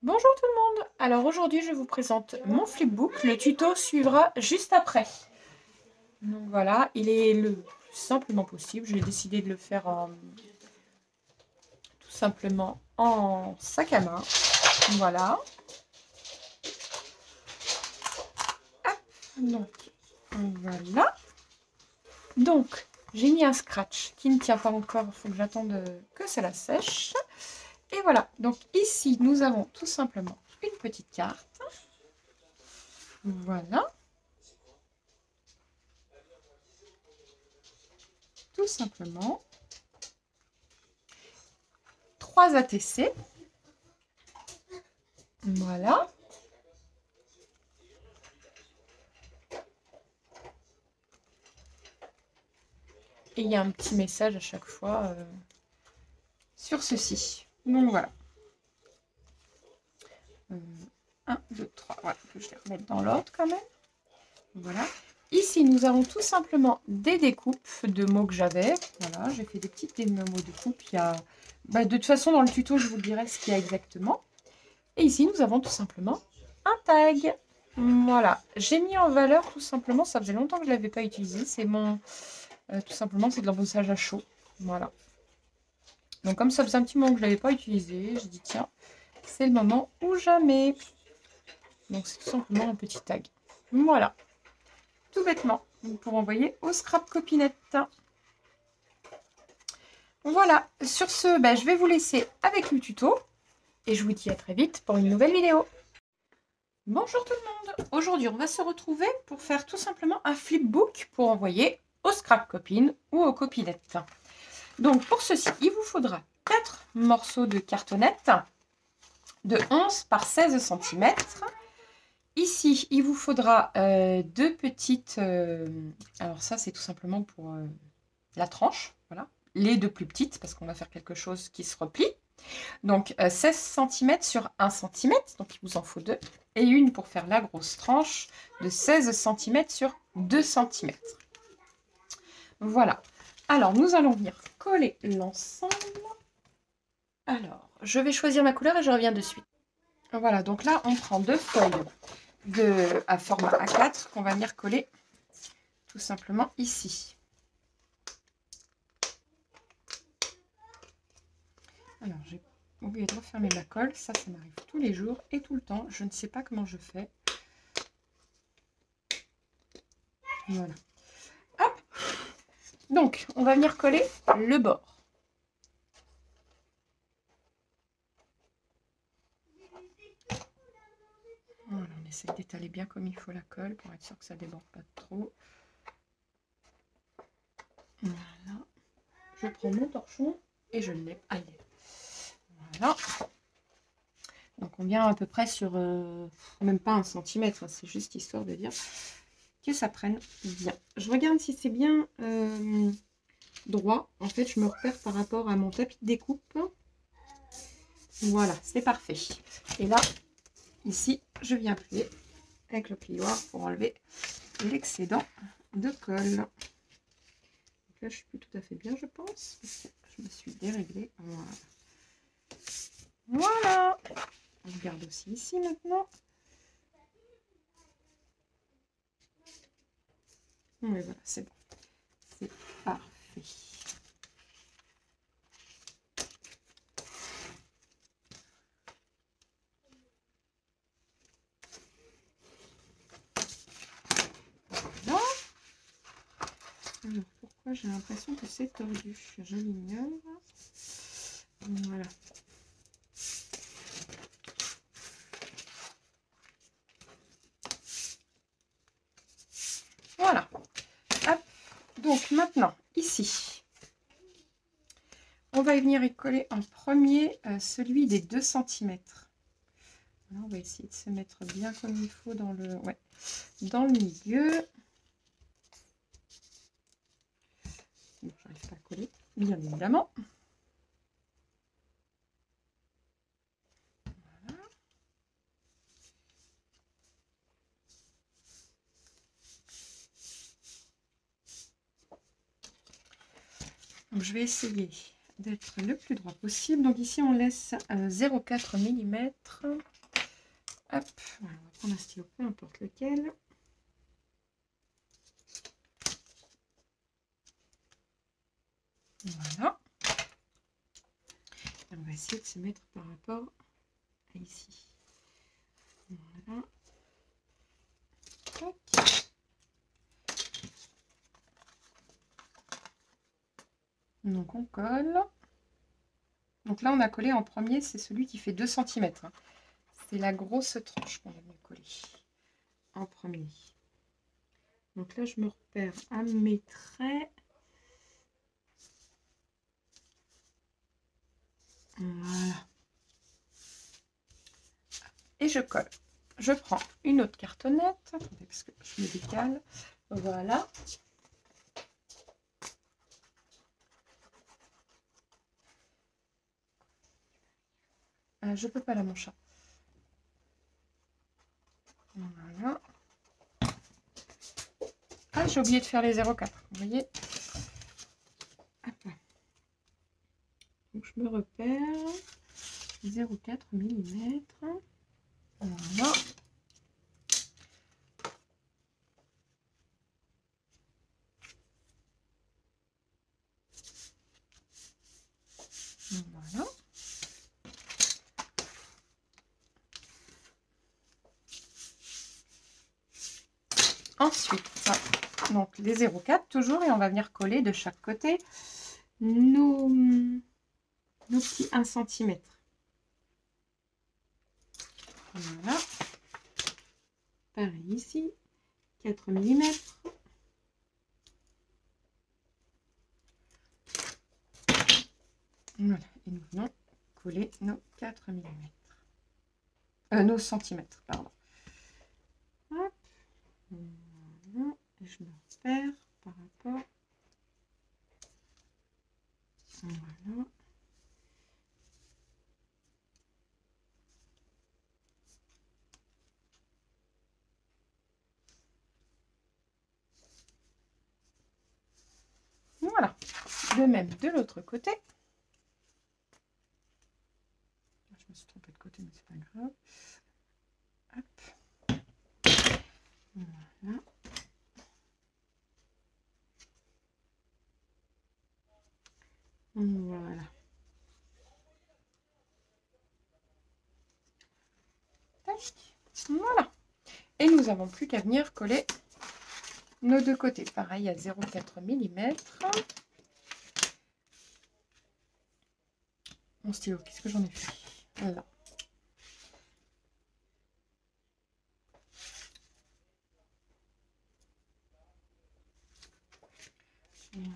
Bonjour tout le monde. Alors aujourd'hui je vous présente mon flipbook. Le tuto suivra juste après. Donc voilà, il est le plus simplement possible. J'ai décidé de le faire tout simplement en sac à main. Voilà. Hop, donc voilà. Donc j'ai mis un scratch qui ne tient pas encore. Il faut que j'attende que cela sèche. Et voilà. Donc ici nous avons tout simplement une petite carte. Voilà. Tout simplement. 3 ATC. Voilà. Et il y a un petit message à chaque fois sur ceci. Donc voilà. 1, 2, 3. Voilà, je vais les remettre dans l'ordre quand même. Voilà. Ici, nous avons tout simplement des découpes de mots que j'avais. Voilà, j'ai fait des petites mots de coupe. Il y a... de toute façon, dans le tuto, je vous dirai ce qu'il y a exactement. Et ici, nous avons tout simplement un tag. Voilà. J'ai mis en valeur tout simplement, ça faisait longtemps que je ne l'avais pas utilisé. C'est mon... tout simplement, c'est de l'embossage à chaud. Voilà. Donc comme ça faisait un petit moment que je ne l'avais pas utilisé, j'ai dit tiens, c'est le moment ou jamais. Donc c'est tout simplement un petit tag. Voilà, tout bêtement, pour envoyer au scrap copinette. Voilà, sur ce, je vais vous laisser avec le tuto. Et je vous dis à très vite pour une nouvelle vidéo. Bonjour tout le monde. Aujourd'hui, on va se retrouver pour faire tout simplement un flipbook pour envoyer aux scrap copines ou aux copinettes. Donc pour ceci, il vous faudra 4 morceaux de cartonnette de 11 par 16 cm. Ici, il vous faudra 2 petites... alors ça, c'est tout simplement pour la tranche. Voilà. Les 2 plus petites, parce qu'on va faire quelque chose qui se replie. Donc 16 cm sur 1 cm, donc il vous en faut 2. Et une pour faire la grosse tranche de 16 cm sur 2 cm. Voilà. Alors, nous allons venir coller l'ensemble. Alors, je vais choisir ma couleur et je reviens de suite. Voilà, donc là, on prend 2 feuilles à format A4 qu'on va venir coller tout simplement ici. Alors, j'ai oublié de refermer ma colle. Ça m'arrive tous les jours et tout le temps. Je ne sais pas comment je fais. Voilà. Hop. Donc, on va venir coller le bord. Voilà, on essaie d'étaler bien comme il faut la colle pour être sûr que ça ne déborde pas trop. Voilà. Je prends mon torchon et je l'ai. Allez. Voilà. Donc on vient à peu près sur même pas 1 centimètre, c'est juste histoire de dire que ça prenne bien. Je regarde si c'est bien droit. En fait, je me repère par rapport à mon tapis de découpe. Voilà, c'est parfait. Et là, ici, je viens plier avec le plioir pour enlever l'excédent de colle. Donc là, je suis plus tout à fait bien, je pense. Je me suis déréglée. Voilà. Voilà. On regarde aussi ici maintenant. Oui, voilà, c'est bon. C'est parfait. Voilà. Alors, pourquoi j'ai l'impression que c'est tordu? Je l'ignore. Voilà. Voilà. Hop. Donc maintenant, ici, on va venir y coller en premier celui des 2 cm. Voilà, on va essayer de se mettre bien comme il faut dans le, dans le milieu. Bon, j'arrive pas à coller, bien évidemment. Voilà. Donc, je vais essayer d'être le plus droit possible. Donc ici, on laisse 0,4 mm. Hop, voilà, on va prendre un stylo, peu importe lequel. Voilà. Et on va essayer de se mettre par rapport à ici. Voilà. Tac. Donc on colle. Donc là, on a collé en premier, c'est celui qui fait 2 cm. C'est la grosse tranche qu'on a mieux coller en premier. Donc là, je me repère à mes traits. Voilà. Et je colle. Je prends une autre cartonnette. Attendez, parce que je me décale. Voilà. Je peux pas là, mon chat. Voilà. Ah, j'ai oublié de faire les 0,4. Vous voyez? Hop là. Donc je me repère 0,4 mm. Voilà. Voilà. Ensuite, donc les 0,4 toujours, et on va venir coller de chaque côté nos petits 1 cm. Voilà. Pareil ici, 4 mm. Voilà, et nous venons coller nos 4 mm. Nos centimètres, pardon. Hop. Voilà. Et je me repère par rapport. Voilà. Voilà. De même de l'autre côté. Je me suis trompée de côté, mais c'est pas grave. Hop. Voilà. Voilà. Tac. Voilà. Et nous n'avons plus qu'à venir coller nos deux côtés. Pareil à 0,4 mm. Mon stylo, qu'est-ce que j'en ai fait? Là. Voilà.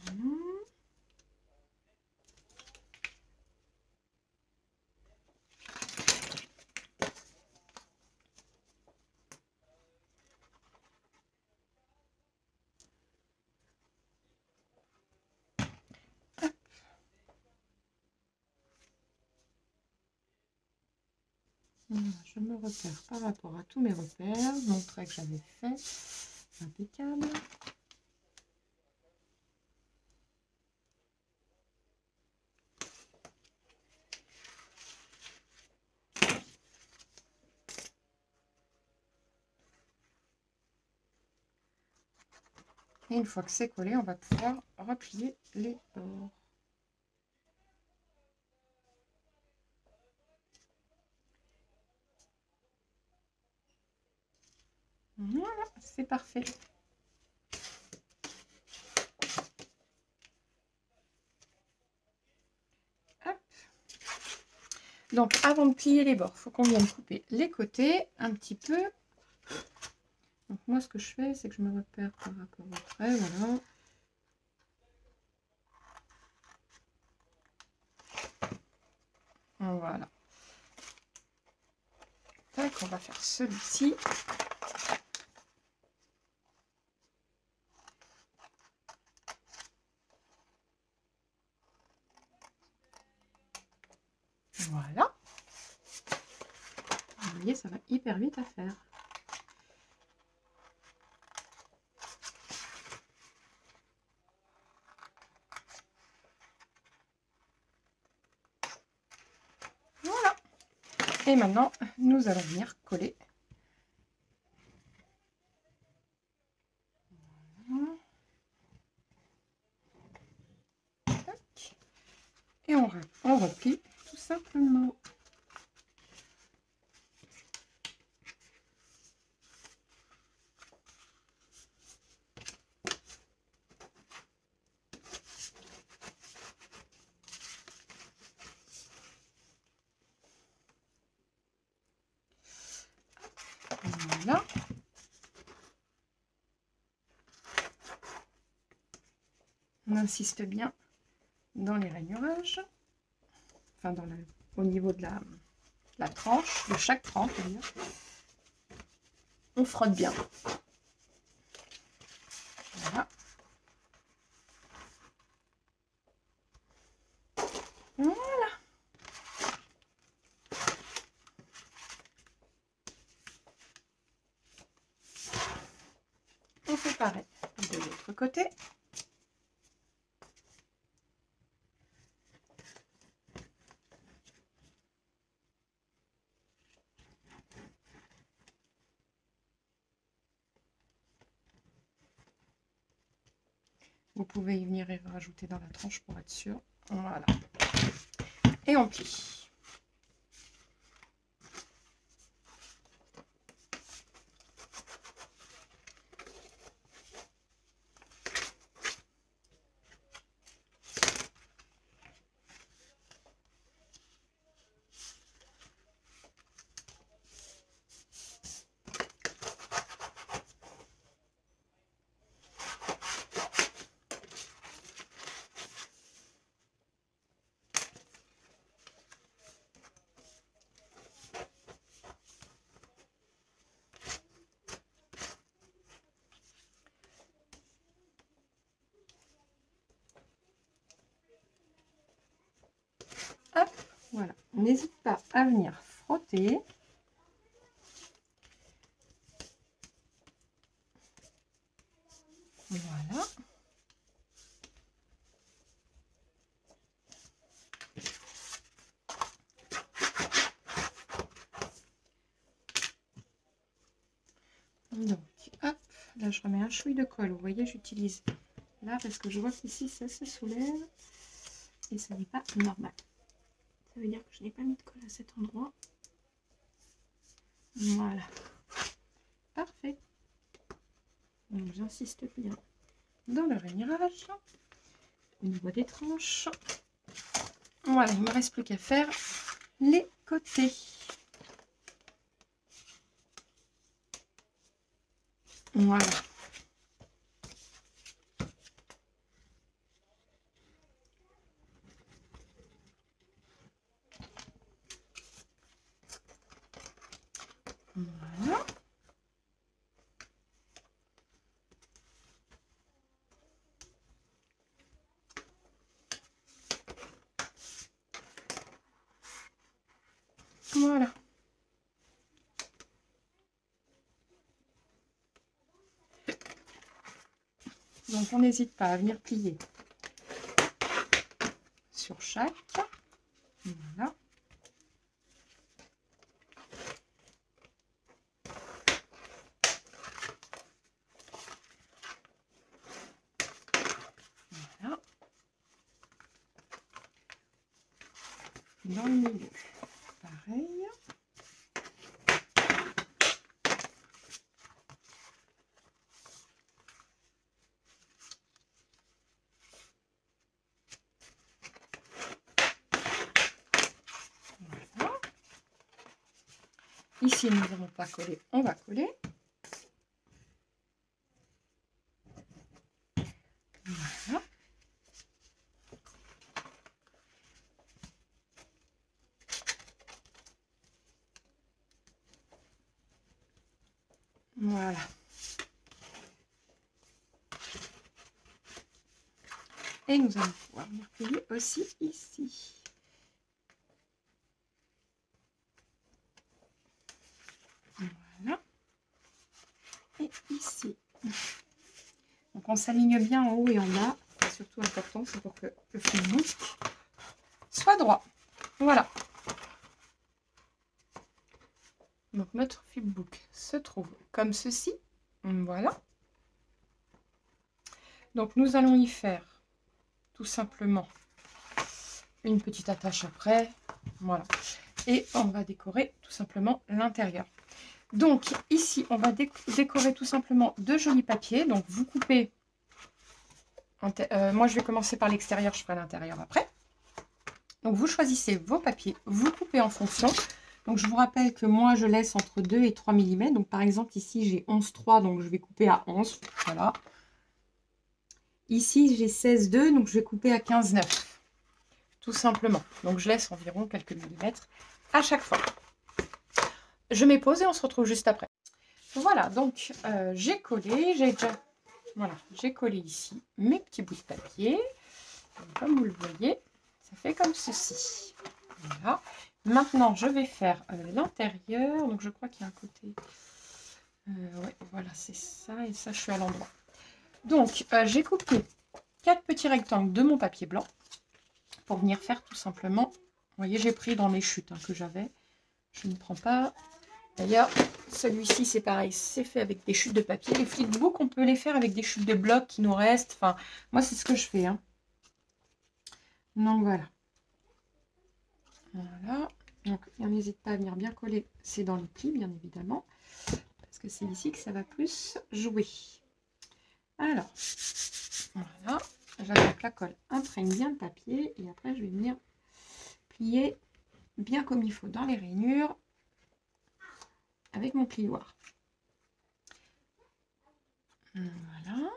Je me repère par rapport à tous mes repères, mon trait que j'avais fait, impeccable. Et une fois que c'est collé, on va pouvoir replier les bords. Voilà, c'est parfait. Hop. Donc, avant de plier les bords, il faut qu'on vienne couper les côtés un petit peu. Donc, moi, ce que je fais, c'est que je me repère par rapport au trait. Voilà. Voilà. Tac, on va faire celui-ci. Voilà. Vous voyez, ça va hyper vite à faire. Et maintenant, nous allons venir coller. Voilà. Et on replie tout simplement. Voilà. On insiste bien dans les rainurages, enfin au niveau de la tranche, de chaque tranche. On frotte bien. Voilà. Voilà. On fait pareil de l'autre côté. Vous pouvez y venir et rajouter dans la tranche pour être sûr. Voilà. Et on plie. Hop, voilà. N'hésite pas à venir frotter. Voilà. Donc, hop, là je remets un chouï de colle. Vous voyez, j'utilise là parce que je vois qu'ici ça se soulève et ce n'est pas normal. Ça veut dire que je n'ai pas mis de colle à cet endroit. Voilà. Parfait. Donc j'insiste bien dans le rainurage au niveau des tranches. Voilà, il ne me reste plus qu'à faire les côtés. Voilà. Voilà. Voilà. Donc on n'hésite pas à venir plier sur chaque. Voilà. Voilà. Dans le milieu, pareil. Voilà. Ici, nous n'avons pas collé, on va coller. Voilà. Voilà. Et nous allons pouvoir venir plier aussi ici. Voilà. Et ici. Donc on s'aligne bien en haut et en bas. C'est surtout important, c'est pour que le fil soit droit. Voilà. Donc notre flipbook se trouve comme ceci. Voilà. Donc nous allons y faire tout simplement une petite attache après. Voilà. Et on va décorer tout simplement l'intérieur. Donc ici, on va décorer tout simplement de jolis papiers. Donc vous coupez. Moi, je vais commencer par l'extérieur, je ferai l'intérieur après. Donc vous choisissez vos papiers, vous coupez en fonction. Donc je vous rappelle que moi, je laisse entre 2 et 3 mm. Donc par exemple, ici, j'ai 11,3, donc je vais couper à 11. Voilà. Ici, j'ai 16,2, donc je vais couper à 15,9. Tout simplement. Donc je laisse environ quelques millimètres à chaque fois. Je mets pause et on se retrouve juste après. Voilà, donc j'ai collé, j'ai collé ici mes petits bouts de papier. Donc, comme vous le voyez, ça fait comme ceci. Voilà. Maintenant, je vais faire l'intérieur. Donc je crois qu'il y a un côté. Ouais, voilà, c'est ça et ça, je suis à l'endroit. Donc j'ai coupé 4 petits rectangles de mon papier blanc pour venir faire tout simplement. Vous voyez, j'ai pris dans mes chutes que j'avais. Je ne prends pas. D'ailleurs, celui-ci, c'est pareil, c'est fait avec des chutes de papier. Les flipbooks, on peut les faire avec des chutes de blocs qui nous restent. Enfin, moi, c'est ce que je fais. Hein. Donc, voilà. Voilà. Donc, n'hésite pas à venir bien coller. C'est dans les plis, bien évidemment. Parce que c'est ici que ça va plus jouer. Alors, voilà. J'attends que la colle imprègne bien le papier. Et après, je vais venir plier bien comme il faut dans les rainures avec mon plioir. Voilà.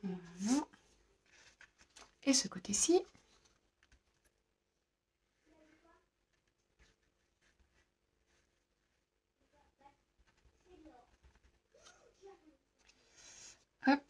Voilà. Et ce côté-ci. Hop.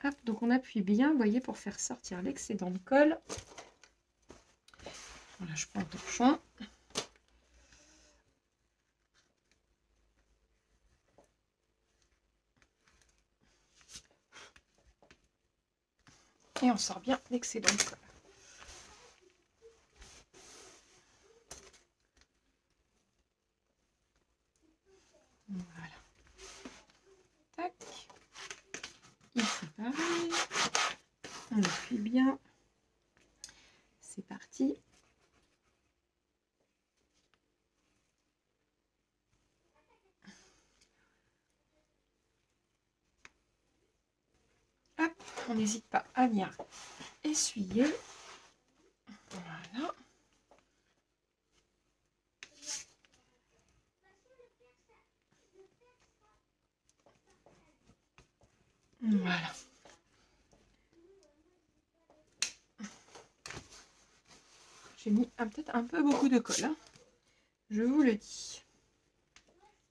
Hop, donc on appuie bien, vous voyez, pour faire sortir l'excédent de colle. Voilà, je prends le torchon. Et on sort bien l'excédent de colle. Voilà. Tac. Ici, pareil. On appuie bien. C'est parti. Hop, on n'hésite pas à venir essuyer. Voilà. Voilà. J'ai mis peut-être un peu beaucoup de colle. Hein. Je vous le dis.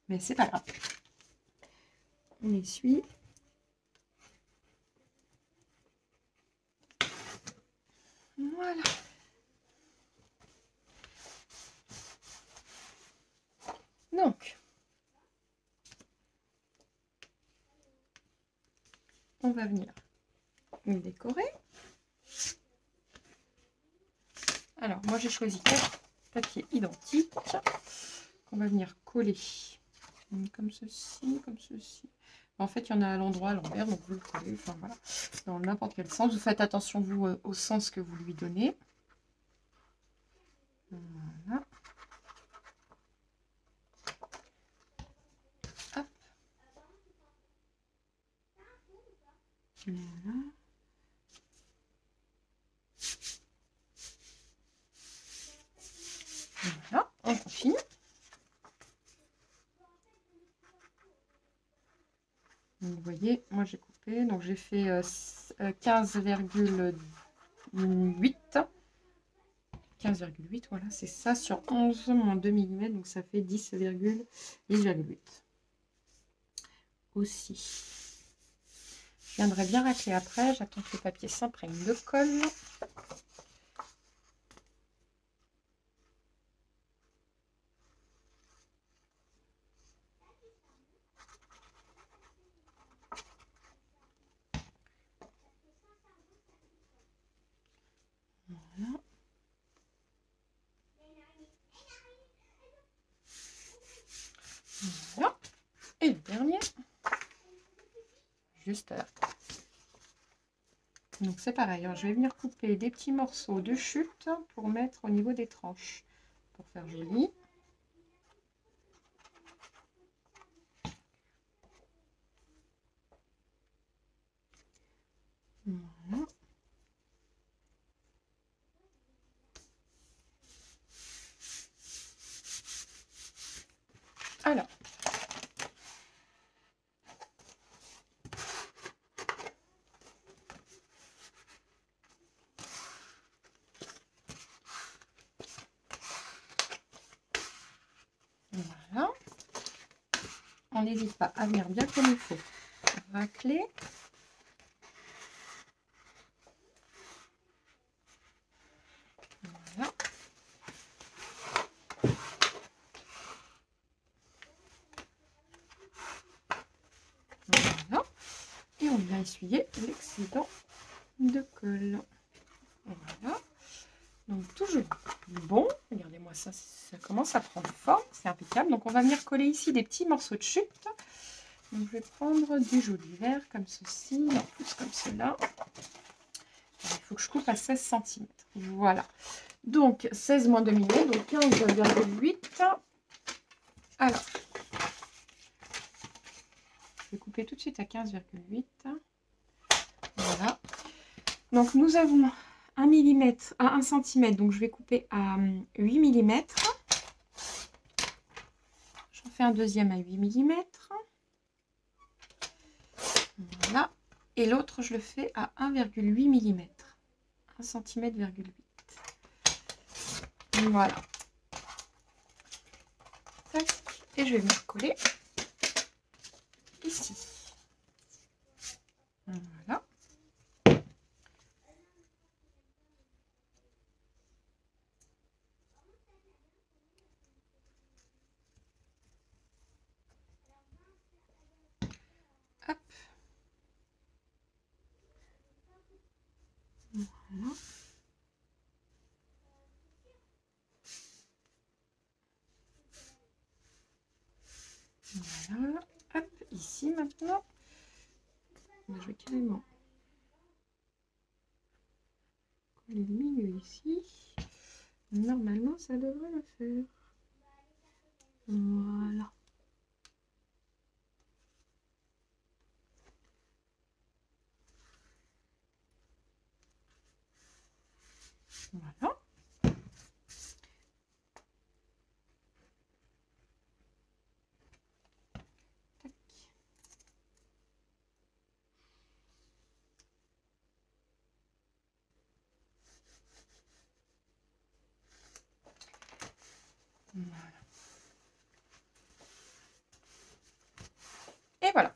Mais c'est pas grave. On essuie. Voilà. Donc, on va venir décorer. Alors, moi j'ai choisi 4 papiers identiques qu'on va venir coller comme ceci, comme ceci. En fait, il y en a à l'endroit, à l'envers, donc vous le collez, enfin voilà, dans n'importe quel sens. Vous faites attention, vous, au sens que vous lui donnez. Voilà. Hop. Voilà. Voilà, on continue. Vous voyez, moi j'ai coupé, donc j'ai fait 15,8, 15,8, voilà, c'est ça, sur 11 moins 2 mm, donc ça fait 10,8 aussi. Je viendrai bien racler après, j'attends que le papier s'imprègne de colle. Voilà. Voilà. Et le dernier, juste là. Donc c'est pareil, hein, je vais venir couper des petits morceaux de chute pour mettre au niveau des tranches, pour faire joli. Voilà. Alors, voilà. On n'hésite pas à venir bien comme il faut racler. Voilà. Voilà. Et on vient essuyer l'excédent de colle. Voilà. Donc toujours bon. Regardez-moi ça, ça commence à prendre forme. C'est impeccable. Donc on va venir coller ici des petits morceaux de chute. Donc je vais prendre du joli vert comme ceci, en plus comme cela. Il faut que je coupe à 16 cm. Voilà. Donc 16 moins 2 mm, donc 15,8. Alors, je vais couper tout de suite à 15,8. Voilà. Donc nous avons 1 mm à 1 cm, donc je vais couper à 8 mm. J'en fais un deuxième à 8 mm. Voilà. Et l'autre, je le fais à 1,8 mm. 1 cm,8. Voilà. Tac. Et je vais venir coller ici. Voilà. Hop. Voilà. Voilà. Hop. Ici maintenant. Je vais carrément coller le milieu ici. Normalement, ça devrait le faire. Voilà. Voilà. Tac. Voilà. Et voilà.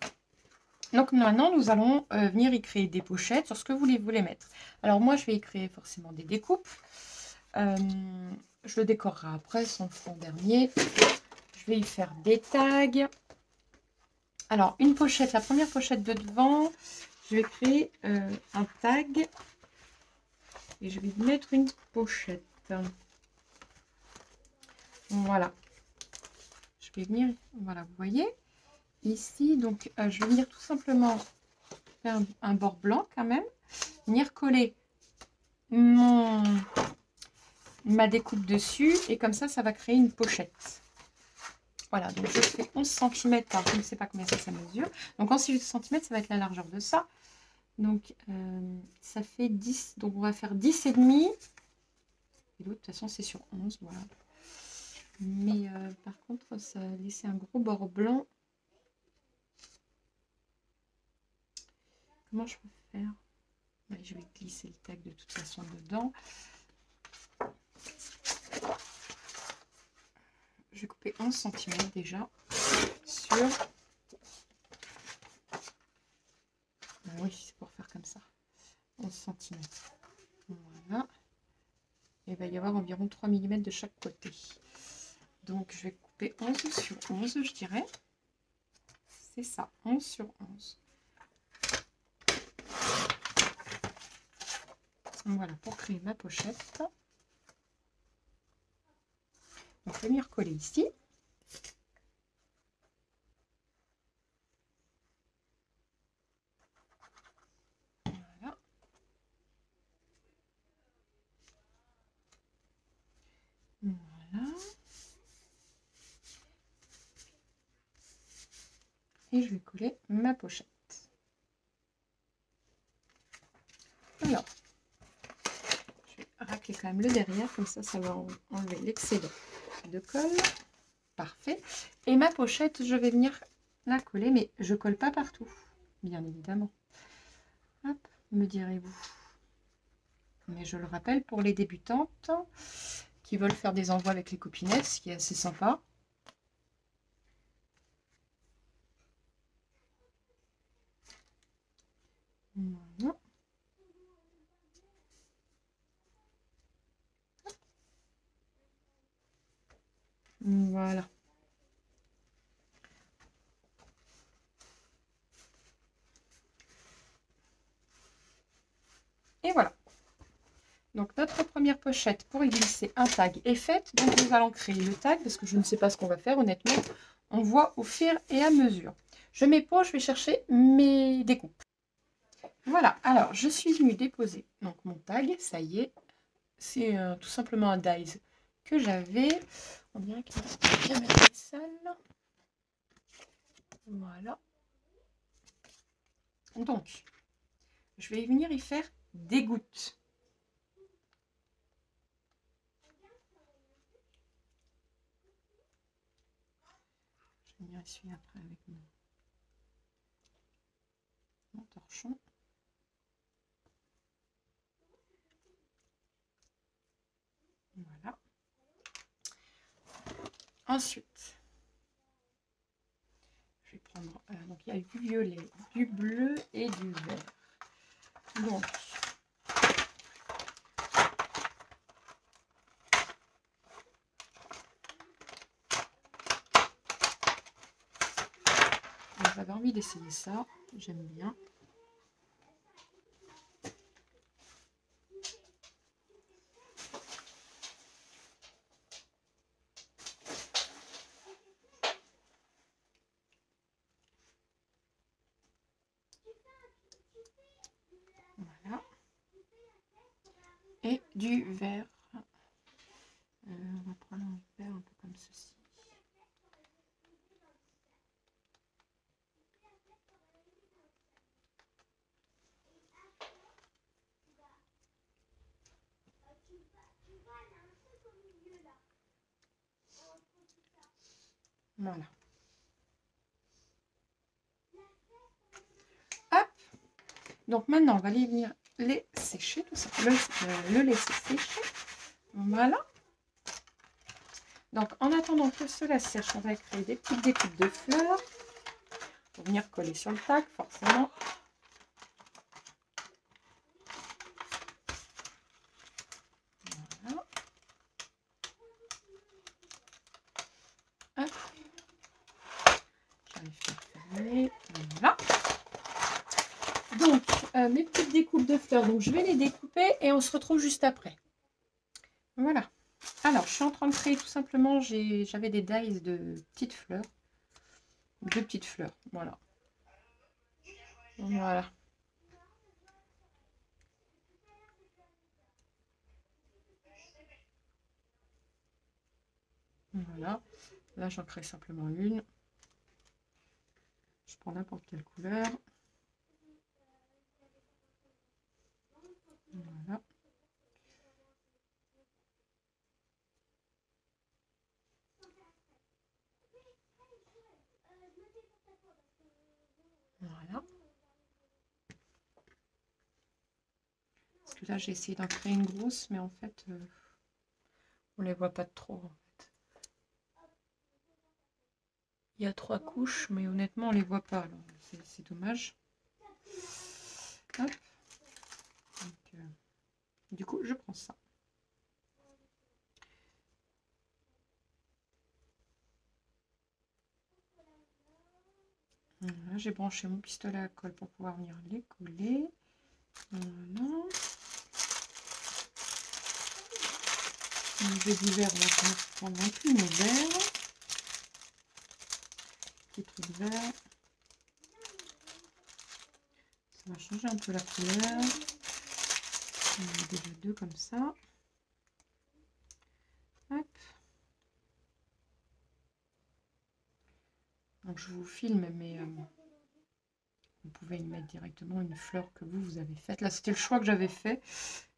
Donc maintenant, nous allons venir y créer des pochettes sur ce que vous voulez mettre. Alors moi, je vais y créer forcément des découpes. Je le décorerai après, son fond dernier. Je vais y faire des tags. Alors, une pochette, la première pochette de devant, je vais créer un tag. Et je vais y mettre une pochette. Voilà. Je vais venir, voilà, vous voyez. Ici, donc, je vais venir tout simplement faire un bord blanc quand même. Venir coller ma découpe dessus. Et comme ça va créer une pochette. Voilà, donc je fais 11 cm. Alors, je ne sais pas combien ça mesure. Donc, en 6 cm, ça va être la largeur de ça. Donc, ça fait 10. Donc, on va faire 10 et demi. Et l'autre, de toute façon, c'est sur 11. Voilà. Mais par contre, ça a laissé un gros bord blanc. Comment je peux faire? Je vais glisser le tag de toute façon dedans. couper 11 cm déjà sur... Oui, c'est pour faire comme ça. 11 cm. Voilà. Et il va y avoir environ 3 mm de chaque côté. Donc, je vais couper 11 sur 11, je dirais. C'est ça, 11 sur 11. Voilà, pour créer ma pochette. Donc, je vais m'y recoller ici. Voilà. Voilà. Et je vais coller ma pochette. Alors, je vais racler quand même le derrière, comme ça va enlever l'excédent de colle. Parfait. Et ma pochette, je vais venir la coller, mais je colle pas partout, bien évidemment. Hop, me direz-vous. Mais je le rappelle, pour les débutantes qui veulent faire des envois avec les copinettes, ce qui est assez sympa. Voilà. Voilà. Et voilà. Donc notre première pochette pour y glisser un tag est faite. Donc nous allons créer le tag parce que je ne sais pas ce qu'on va faire honnêtement. On voit au fur et à mesure. Je mets pause, je vais chercher mes découpes. Voilà, alors je suis venue déposer donc mon tag, ça y est. C'est tout simplement un dies que j'avais. On dirait qu'il va bien mettre les salles. Voilà. Donc, je vais venir y faire des gouttes. Je vais venir essuyer après avec mon torchon. Voilà. Ensuite, je vais prendre, donc il y a du violet, du bleu et du vert. Donc, j'avais envie d'essayer ça, j'aime bien. Voilà. Et du vert. On va prendre un vert un peu comme ceci. Voilà. Hop. Donc maintenant, on va aller venir les sécher, tout ça. Le laisser sécher. Voilà. Donc en attendant que cela sèche, on va créer des petites découpes de fleurs pour venir coller sur le tag, forcément. Voilà. Hop. J'arrive à fermer. Voilà. Donc, mes petites découpes de fleurs, donc je vais les découper et on se retrouve juste après. Voilà. Alors, je suis en train de créer tout simplement, j'avais des dies de petites fleurs. Deux petites fleurs, voilà. Voilà. Voilà. Là, j'en crée simplement une. Je prends n'importe quelle couleur. Voilà. Voilà. Parce que là, j'ai essayé d'en créer une grosse, mais en fait, on les voit pas trop. En fait. Il y a 3 couches, mais honnêtement, on les voit pas. C'est dommage. Hop. Donc, du coup, je prends ça. Voilà, j'ai branché mon pistolet à colle pour pouvoir venir les coller. Voilà. J'ai du verre, on va prendre un plus nos verres. Petit truc vert. Ça va changer un peu la couleur. On en a déjà 2 comme ça. Hop. Donc je vous filme, mais vous pouvez y mettre directement une fleur que vous avez faite. Là, c'était le choix que j'avais fait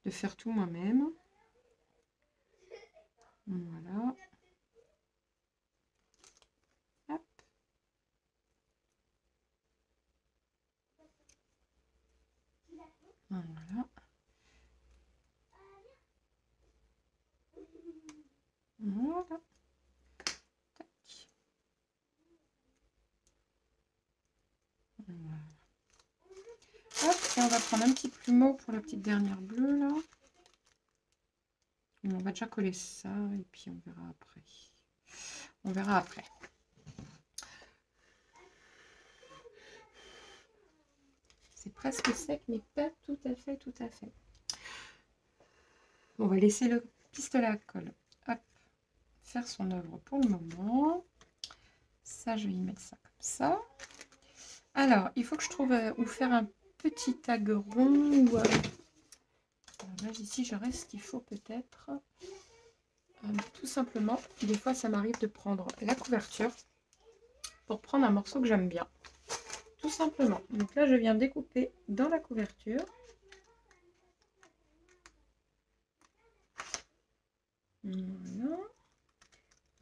de faire tout moi-même. Voilà. Hop. Voilà. Voilà. Tac. Voilà. Hop, et on va prendre un petit plumeau pour la petite dernière bleue là. Et on va déjà coller ça et puis on verra après. On verra après. C'est presque sec, mais pas tout à fait, tout à fait. On va laisser le pistolet à colle, hop, faire son œuvre pour le moment. Ça, je vais y mettre ça comme ça. Alors, il faut que je trouve où faire un petit tag rond. Ou, là, ici, je reste ce qu'il faut peut-être. Tout simplement, des fois, ça m'arrive de prendre la couverture pour prendre un morceau que j'aime bien. Tout simplement. Donc là, je viens découper dans la couverture. Voilà.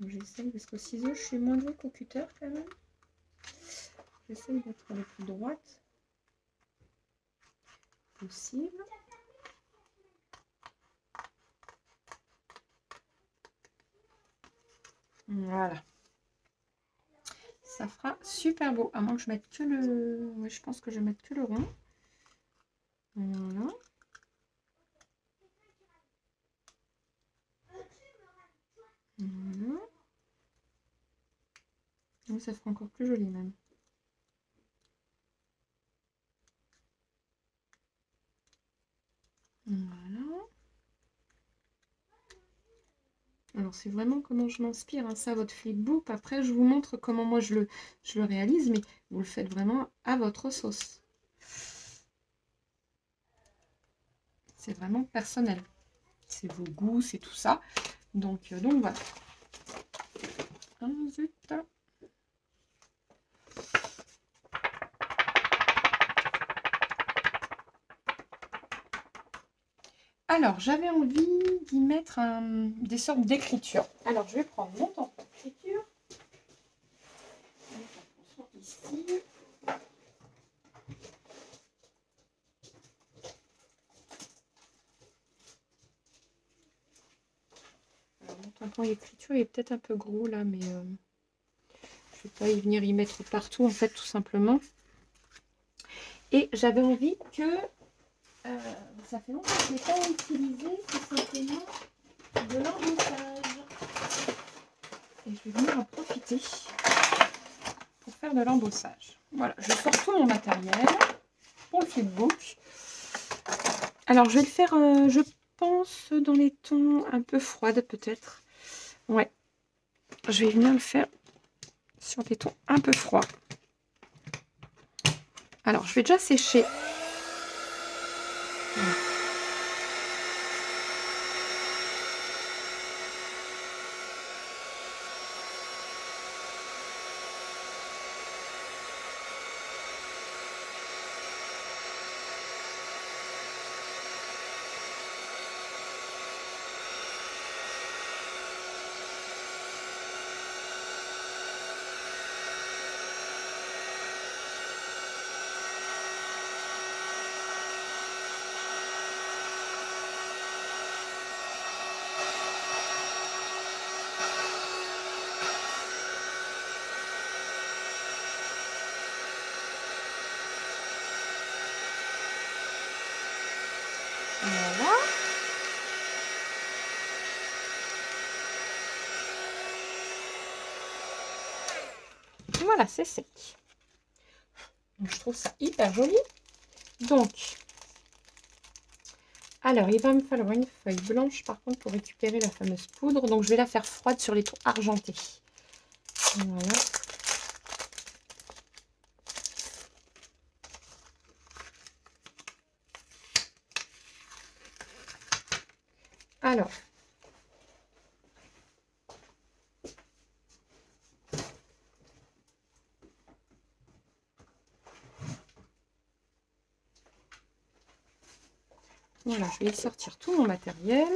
J'essaye, parce qu'au ciseau, je suis moins douée qu'au cutter quand même. J'essaye d'être la plus droite possible. Voilà. Ça fera super beau. À moins que je mette que le... Ouais, je pense que je vais mettre que le rond. Voilà. Voilà. Et ça fera encore plus joli même. Voilà. Alors c'est vraiment comment je m'inspire, hein, ça, votre flipbook. Après, je vous montre comment moi je le réalise, mais vous le faites vraiment à votre sauce. C'est vraiment personnel. C'est vos goûts, c'est tout ça. Donc voilà. Ah, zut. Alors, j'avais envie d'y mettre des sortes d'écriture. Alors, je vais prendre mon tampon d'écriture. Ici. Alors, mon tampon d'écriture est peut-être un peu gros là, mais je ne vais pas y venir y mettre partout, en fait, tout simplement. Et j'avais envie que... ça fait longtemps que je n'ai pas utilisé tout simplement de l'embossage. Et je vais venir en profiter pour faire de l'embossage. Voilà, je sors tout mon matériel pour le flipbook. Alors, je vais le faire, je pense, dans les tons un peu froides peut-être. Ouais, je vais venir le faire sur des tons un peu froids. Alors, je vais déjà sécher. Voilà. voilà, c'est sec. Donc, je trouve ça hyper joli. Donc, alors, il va me falloir une feuille blanche, par contre, pour récupérer la fameuse poudre. Donc, je vais la faire froide sur les tons argentés. Voilà. Alors, voilà, je vais sortir tout mon matériel.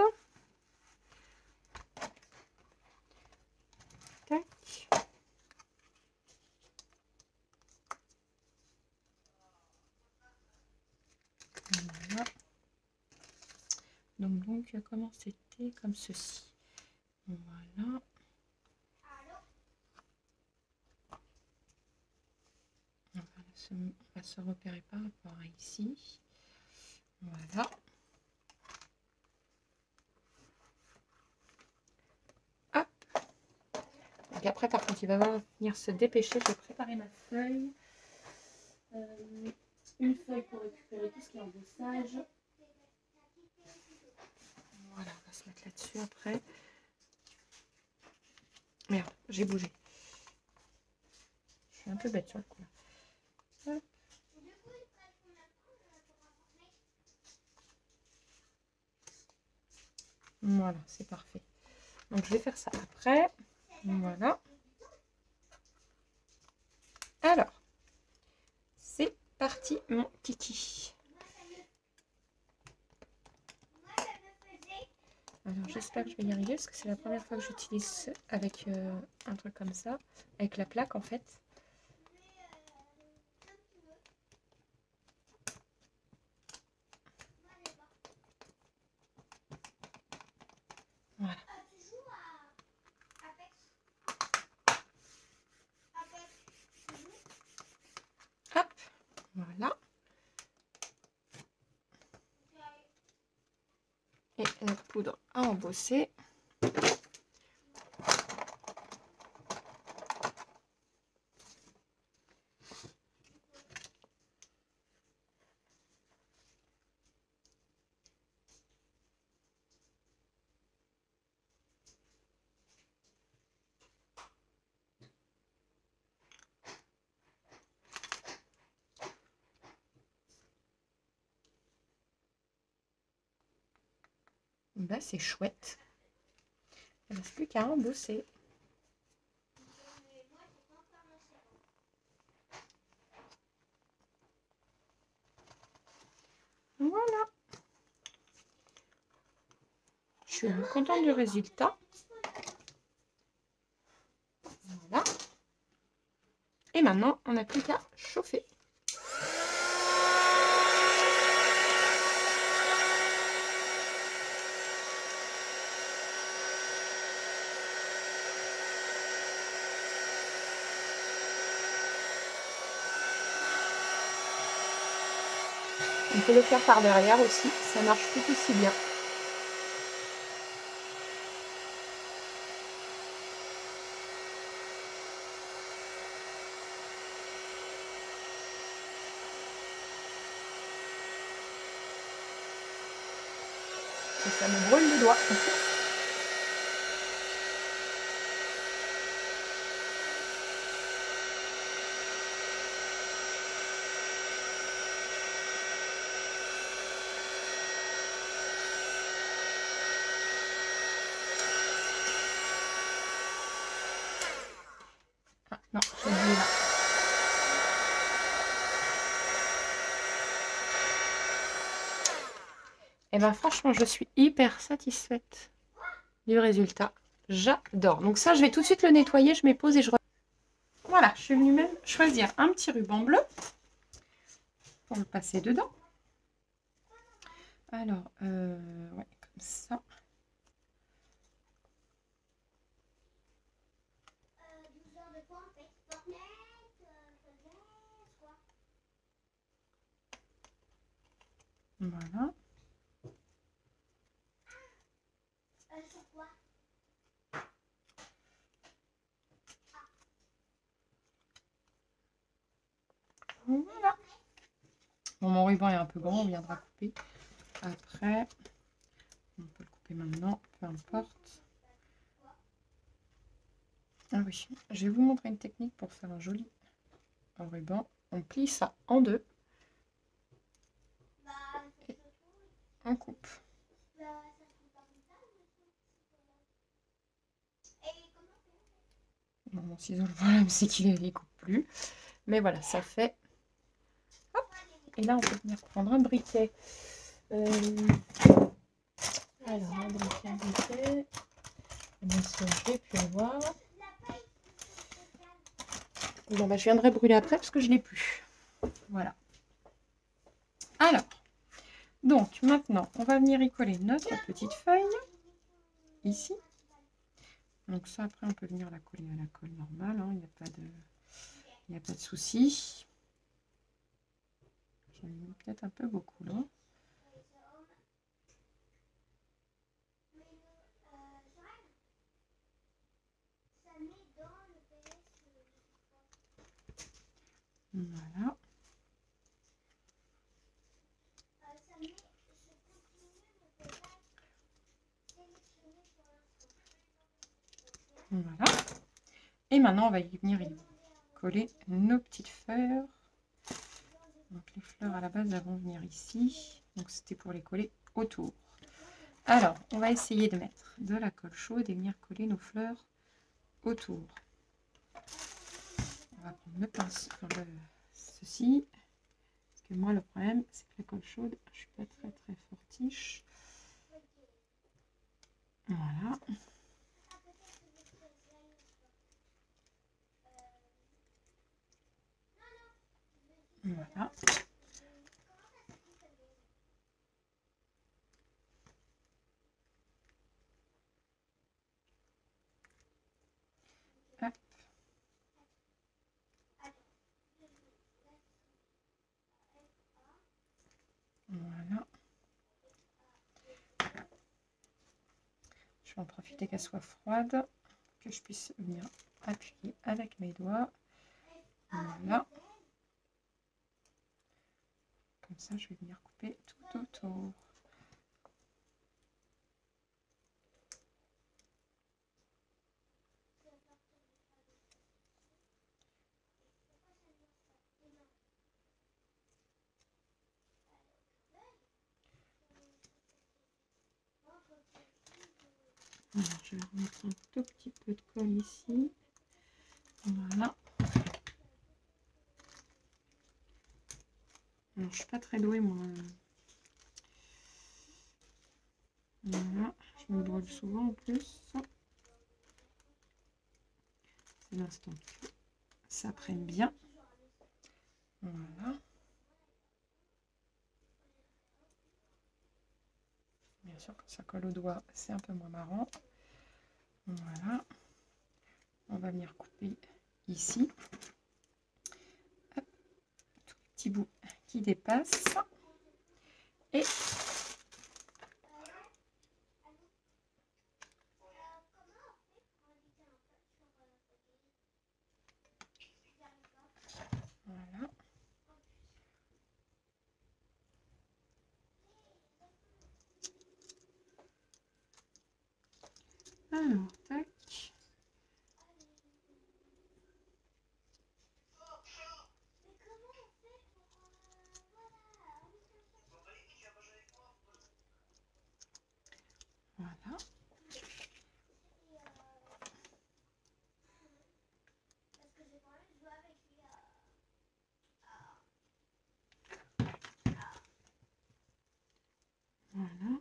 Tac. Voilà. Donc comment c'était? Comme ceci. Voilà. On va se repérer par rapport à ici. Voilà. Hop. Donc après, par contre, il va venir se dépêcher. Je vais préparer ma feuille. Une feuille pour récupérer tout ce qui est embossage. Voilà, on va se mettre là-dessus après. Merde, j'ai bougé. Je suis un peu bête sur le coup. Hop. Voilà, c'est parfait. Donc, je vais faire ça après. Voilà. Alors, c'est parti, mon kiki. Alors, j'espère que je vais y arriver parce que c'est la première fois que j'utilise avec un truc comme ça, avec la plaque en fait. Voilà. Hop, voilà. Et la poudre à embosser. Ben, c'est chouette. Il ne reste plus qu'à embosser. Voilà. Je suis contente du résultat. Voilà. Et maintenant, on n'a plus qu'à chauffer. On peut le faire par derrière aussi, ça marche tout aussi bien. Et ça me brûle les doigts. Ah, non, j'ai oublié là. Et bien franchement, je suis hyper satisfaite du résultat. J'adore. Donc ça, je vais tout de suite le nettoyer. Je mets pause et je reviens. Voilà, je suis venue même choisir un petit ruban bleu pour le passer dedans. Alors, ouais, comme ça. Voilà. Bon, mon ruban est un peu grand, on viendra couper après. On peut le couper maintenant, peu importe. Ah oui, je vais vous montrer une technique pour faire un joli ruban. On plie ça en deux. Et on coupe. Bon, mon ciseau, le problème, c'est qu'il ne coupe plus. Mais voilà, ça fait... Hop. Et là, on peut venir prendre un briquet. Alors, un briquet. Bien sûr, je vais plus le voir. Bon, bah, je viendrai brûler après parce que je ne l'ai plus. Voilà. Alors, donc maintenant, on va venir y coller notre petite feuille. Ici. Donc ça, après, on peut venir la coller à la colle normale. Hein, il n'y a pas de souci. J'en ai mis peut-être un peu beaucoup là. Voilà. Voilà. Et maintenant, on va y venir y coller nos petites fleurs. Donc les fleurs à la base, elles vont venir ici. Donc c'était pour les coller autour. Alors, on va essayer de mettre de la colle chaude et venir coller nos fleurs autour. On va prendre le pinceau, ceci. Parce que moi, le problème, c'est que la colle chaude, je suis pas très fortiche. Voilà. Voilà. Hop. Voilà. Je vais en profiter qu'elle soit froide, que je puisse venir appuyer avec mes doigts. Voilà. Comme ça, je vais venir couper tout autour. Alors, je vais remettre un tout petit peu de colle ici. Voilà. Alors, je suis pas très douée, moi. Voilà. Je me brûle souvent en plus. C'est l'instant que ça prenne bien. Voilà. Bien sûr, quand ça colle au doigt, c'est un peu moins marrant. Voilà. On va venir couper ici. Hop. Tout petit bout qui dépasse. Et voilà. Alors, tac. Voilà. Voilà.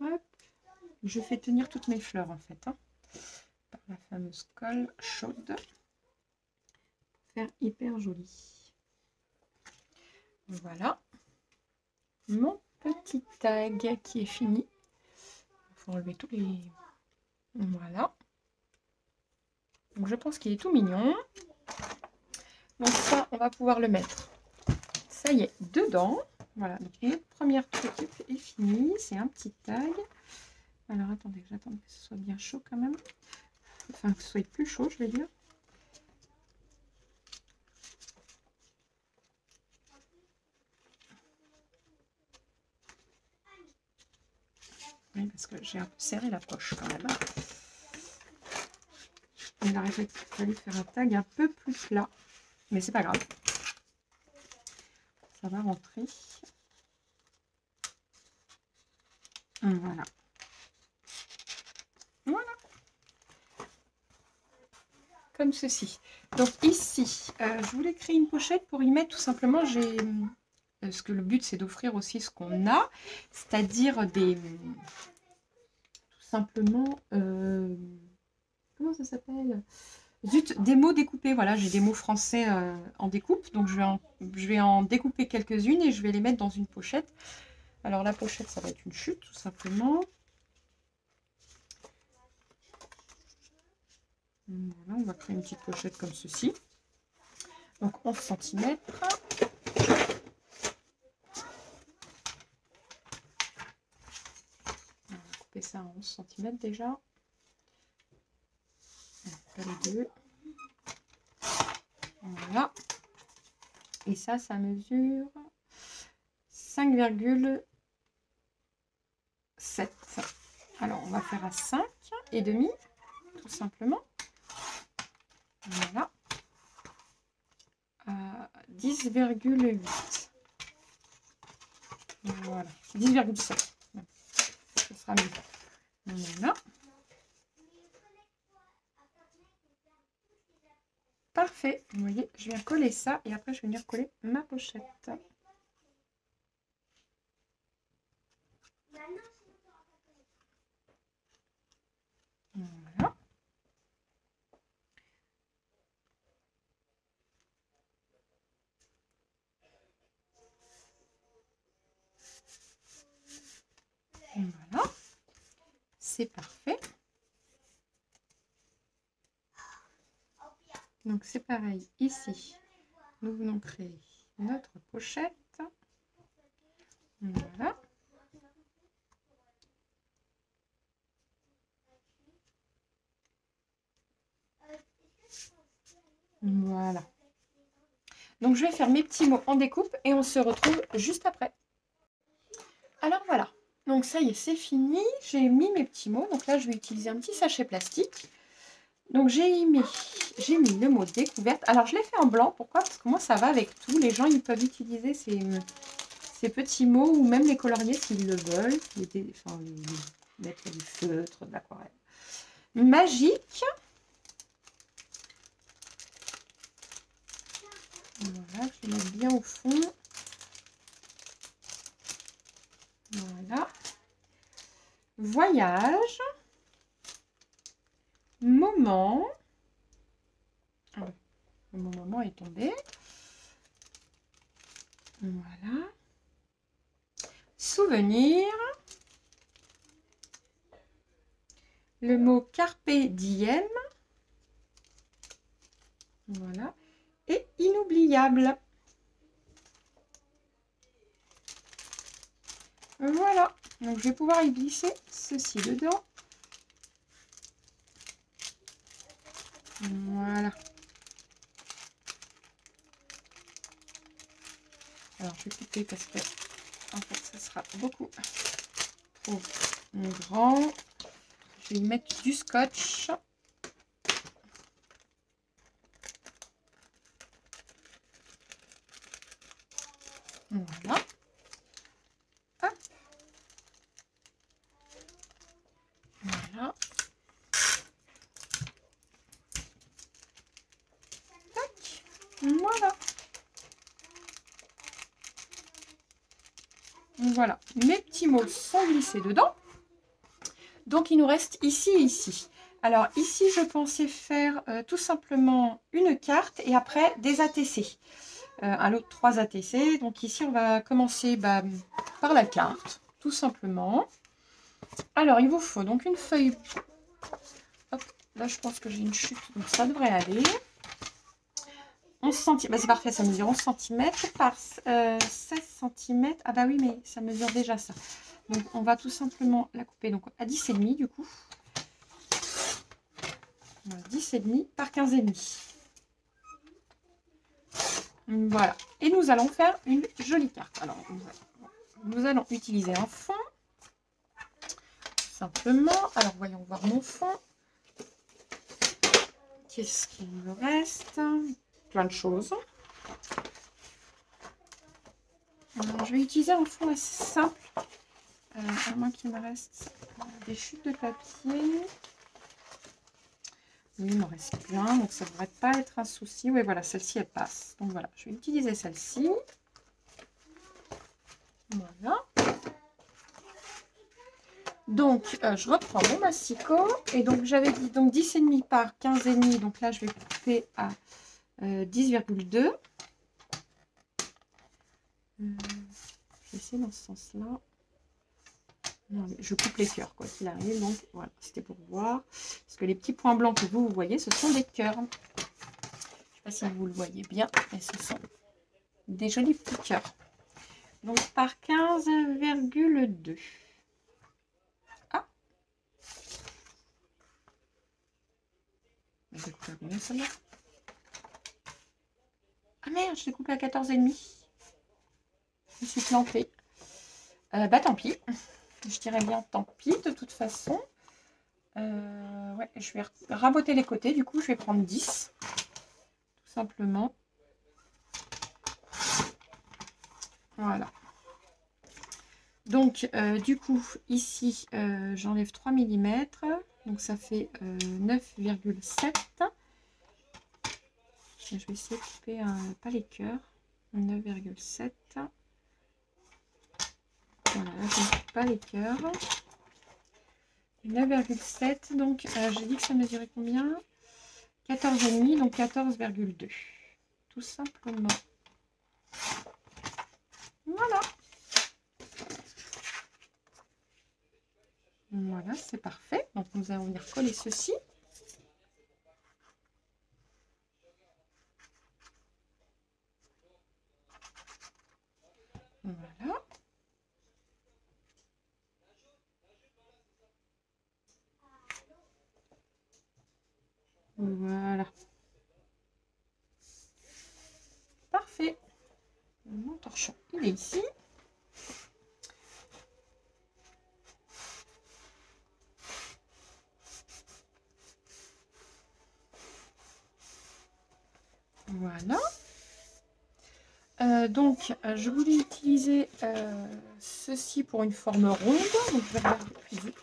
Hop. Je fais tenir toutes mes fleurs en fait, hein, par la fameuse colle chaude pour faire hyper joli. Voilà mon petit tag qui est fini. Il faut enlever tous les... Voilà. Donc je pense qu'il est tout mignon. Donc ça, on va pouvoir le mettre. Ça y est, dedans. Voilà, donc notre première équipe est finie. C'est un petit tag. Alors attendez, j'attends que ce soit bien chaud quand même. Enfin, que ce soit plus chaud, je vais dire. Oui, parce que j'ai un peu serré la poche quand même. Il aurait fallu faire un tag un peu plus plat. Mais c'est pas grave. Ça va rentrer. Voilà. Voilà. Comme ceci. Donc ici, je voulais créer une pochette pour y mettre tout simplement, parce que le but c'est d'offrir aussi ce qu'on a, c'est-à-dire tout simplement, comment ça s'appelle? Zut, des mots découpés. Voilà, j'ai des mots français en découpe, donc je vais en découper quelques-unes et je vais les mettre dans une pochette. Alors la pochette, ça va être une chute tout simplement. Voilà, on va créer une petite pochette comme ceci. Donc 11 cm. On va couper ça à 11 cm déjà. Pas les deux. Voilà. Et ça mesure 5,7. Alors on va faire à 5,5 tout simplement. Voilà. 10,8. Voilà. 10,7. Ce sera mieux. Voilà. Parfait. Vous voyez, je viens coller ça et après je vais venir coller ma pochette. Voilà. Voilà. C'est parfait. Donc c'est pareil ici. Nous venons créer notre pochette. Voilà. Voilà. Donc je vais faire mes petits mots en découpe et on se retrouve juste après. Alors voilà. Donc ça y est, c'est fini. J'ai mis mes petits mots. Donc là, je vais utiliser un petit sachet plastique. Donc j'ai mis le mot découverte. Alors je l'ai fait en blanc. Pourquoi? Parce que moi, ça va avec tout. Les gens, ils peuvent utiliser ces petits mots ou même les colorier s'ils le veulent. Mettre du feutre, de l'aquarelle. Magique. Voilà, je vais mettre bien au fond. Voilà. Voyage. Moment. Ah ouais, mon moment est tombé. Voilà. Souvenir. Le mot carpe diem. Voilà. Et inoubliable. Voilà. Donc je vais pouvoir y glisser ceci dedans. Voilà. Alors je vais couper parce que en fait ça sera beaucoup trop grand. Je vais y mettre du scotch. Voilà. Hop. Voilà. Tac. Voilà. Voilà. Mes petits mots sont glissés dedans. Donc, il nous reste ici et ici. Alors, ici, je pensais faire tout simplement une carte et après des ATC. Un lot de 3 ATC. Donc, ici, on va commencer par la carte, tout simplement. Alors, il vous faut donc une feuille. Hop, là, je pense que j'ai une chute, donc ça devrait aller. 11 cm. Bah, c'est parfait, ça mesure 11 cm par 16 cm. Ah bah oui, mais ça mesure déjà ça. Donc, on va tout simplement la couper donc, à 10,5 du coup. 10,5 par 15,5. Voilà. Et nous allons faire une jolie carte. Alors, nous allons utiliser un fond. Simplement. Alors, voyons voir mon fond. Qu'est-ce qu'il me reste? Plein de choses. Alors, je vais utiliser un fond assez simple. À moins qu'il me reste des chutes de papier. Oui, il m'en reste plein, donc ça ne devrait pas être un souci. Oui, voilà, celle-ci, elle passe. Donc voilà, je vais utiliser celle-ci. Voilà. Donc, je reprends mon massicot. Et donc, j'avais dit donc 10,5 par 15,5. Donc là, je vais couper à 10,2. Je vais essayer dans ce sens-là. Non, mais je coupe les cœurs, quoi qu'il arrive. Donc, voilà, c'était pour voir. Parce que les petits points blancs que vous voyez, ce sont des cœurs. Je ne sais pas si vous le voyez bien, mais ce sont des jolis petits cœurs. Donc, par 15,2. Ah! Je vais couper à combien celle-là? Ah merde, je l'ai coupé à 14,5. Je me suis plantée. Bah, tant pis. Je dirais bien tant pis, de toute façon. Ouais, je vais raboter les côtés. Du coup, je vais prendre 10. Tout simplement. Voilà. Donc, du coup, ici, j'enlève 3 mm. Donc, ça fait 9,7. Je vais essayer de couper pas les cœurs. 9,7. Voilà, là, je ne coupe pas les cœurs. 9,7. Donc, j'ai dit que ça mesurait combien? 14,5, donc 14,2. Tout simplement. Voilà. Voilà, c'est parfait. Donc, nous allons venir coller ceci. Voilà. Voilà. Parfait. Mon torchon, il est ici. Voilà. Donc, je voulais utiliser ceci pour une forme ronde. Donc, je vais regarder plus vite.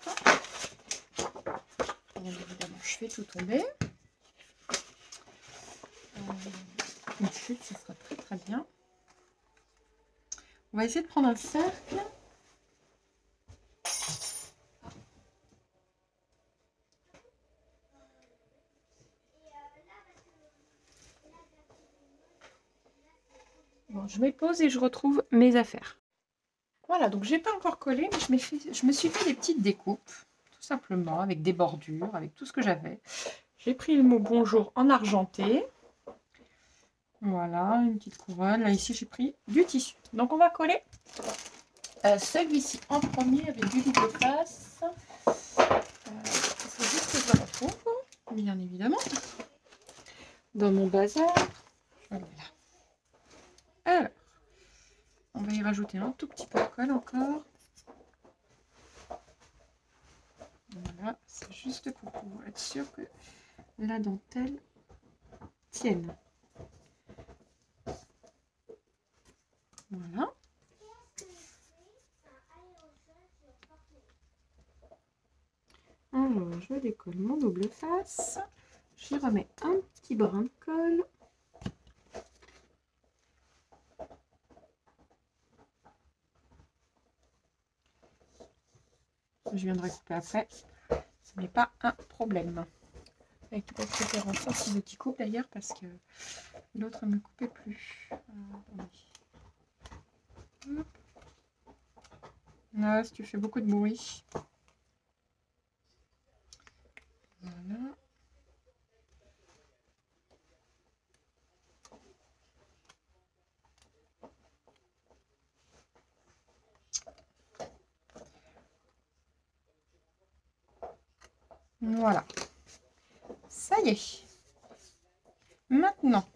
Bien évidemment, je fais tout tomber. Une chute, ça sera très très bien. On va essayer de prendre un cercle. Bon, je mets pause et je retrouve mes affaires. Voilà, donc j'ai pas encore collé, mais je me suis fait des petites découpes, tout simplement, avec des bordures, avec tout ce que j'avais. J'ai pris le mot bonjour en argenté. Voilà, une petite couronne. Là, ici, j'ai pris du tissu. Donc, on va coller celui-ci en premier avec du double face. C'est juste que je le retrouve, bien évidemment, dans mon bazar. Voilà. Alors, on va y rajouter un tout petit peu de colle encore. Voilà, c'est juste pour pouvoir être sûr que la dentelle tienne. Voilà. Alors, je décolle mon double face. J'y remets un petit brin de colle. Je viendrai couper après. Ce n'est pas un problème. Avec de préférence aussi de qui coupe d'ailleurs parce que l'autre ne me coupait plus. Là, si tu fais beaucoup de bruit. Voilà. Voilà. Ça y est. Maintenant,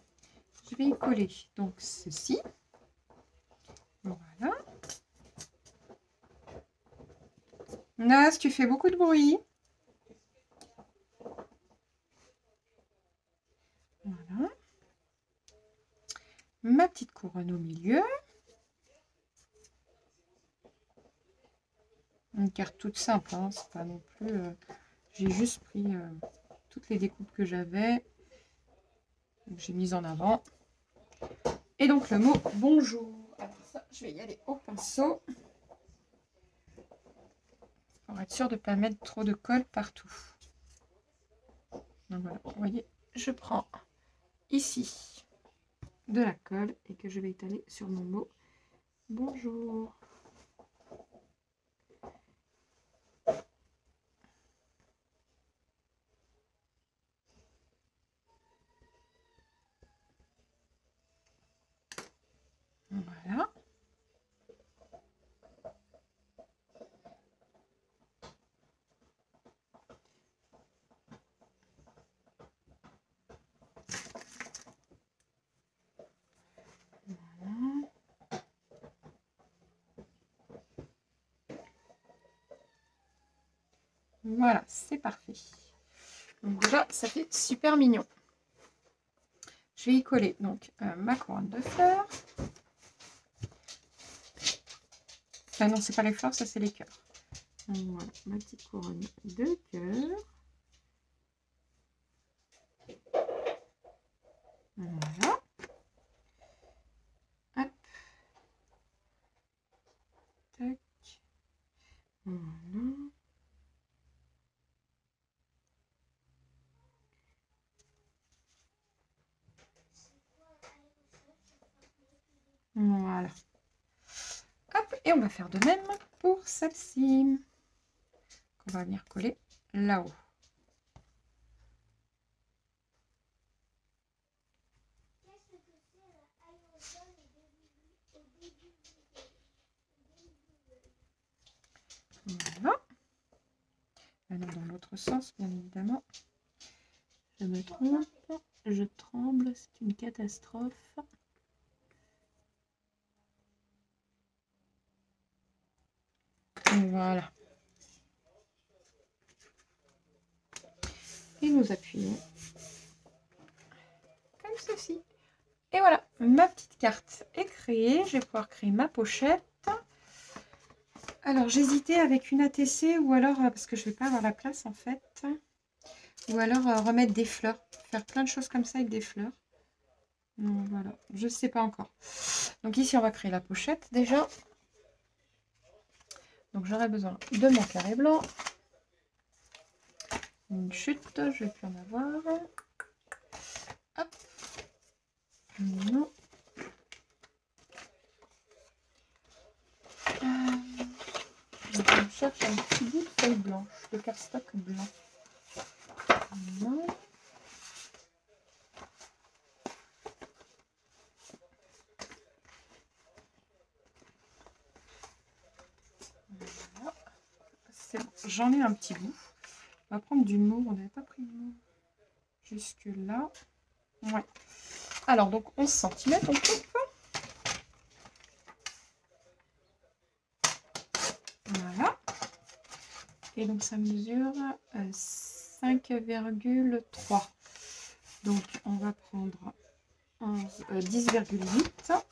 je vais y coller donc ceci. Voilà. Nas, tu fais beaucoup de bruit. Voilà. Ma petite couronne au milieu. Une carte toute simple, hein, c'est pas non plus... j'ai juste pris toutes les découpes que j'avais. J'ai mis en avant. Et donc le mot bonjour. Alors ça, je vais y aller au pinceau. Pour être sûr de ne pas mettre trop de colle partout. Donc voilà, vous voyez, je prends ici de la colle et que je vais étaler sur mon mot bonjour. Voilà. Voilà, c'est parfait. Donc déjà, ça fait super mignon. Je vais y coller donc ma couronne de fleurs. Enfin non, c'est pas les fleurs, ça c'est les cœurs. Voilà, ma petite couronne de cœur. Voilà. Hop. Tac. Voilà. Voilà. Hop, et on va faire de même pour celle-ci. On va venir coller là-haut. Voilà. Maintenant dans l'autre sens, bien évidemment. Je me trompe, je tremble, c'est une catastrophe. Voilà. Et nous appuyons comme ceci. Et voilà, ma petite carte est créée. Je vais pouvoir créer ma pochette. Alors j'hésitais avec une ATC ou alors, parce que je ne vais pas avoir la place en fait, ou alors remettre des fleurs, faire plein de choses comme ça avec des fleurs. Donc, voilà, je ne sais pas encore. Donc ici on va créer la pochette déjà. Donc j'aurai besoin de mon carré blanc. Une chute, je vais plus en avoir. Hop. Non. Je cherche un petit bout de feuille blanche, de cardstock blanc. Non. Voilà. Bon. J'en ai un petit bout. On va prendre du mauve. On n'avait pas pris de mauve jusque là. Ouais. Alors donc 11 cm on coupe. Voilà. Et donc ça mesure 5,3. Donc on va prendre 10,8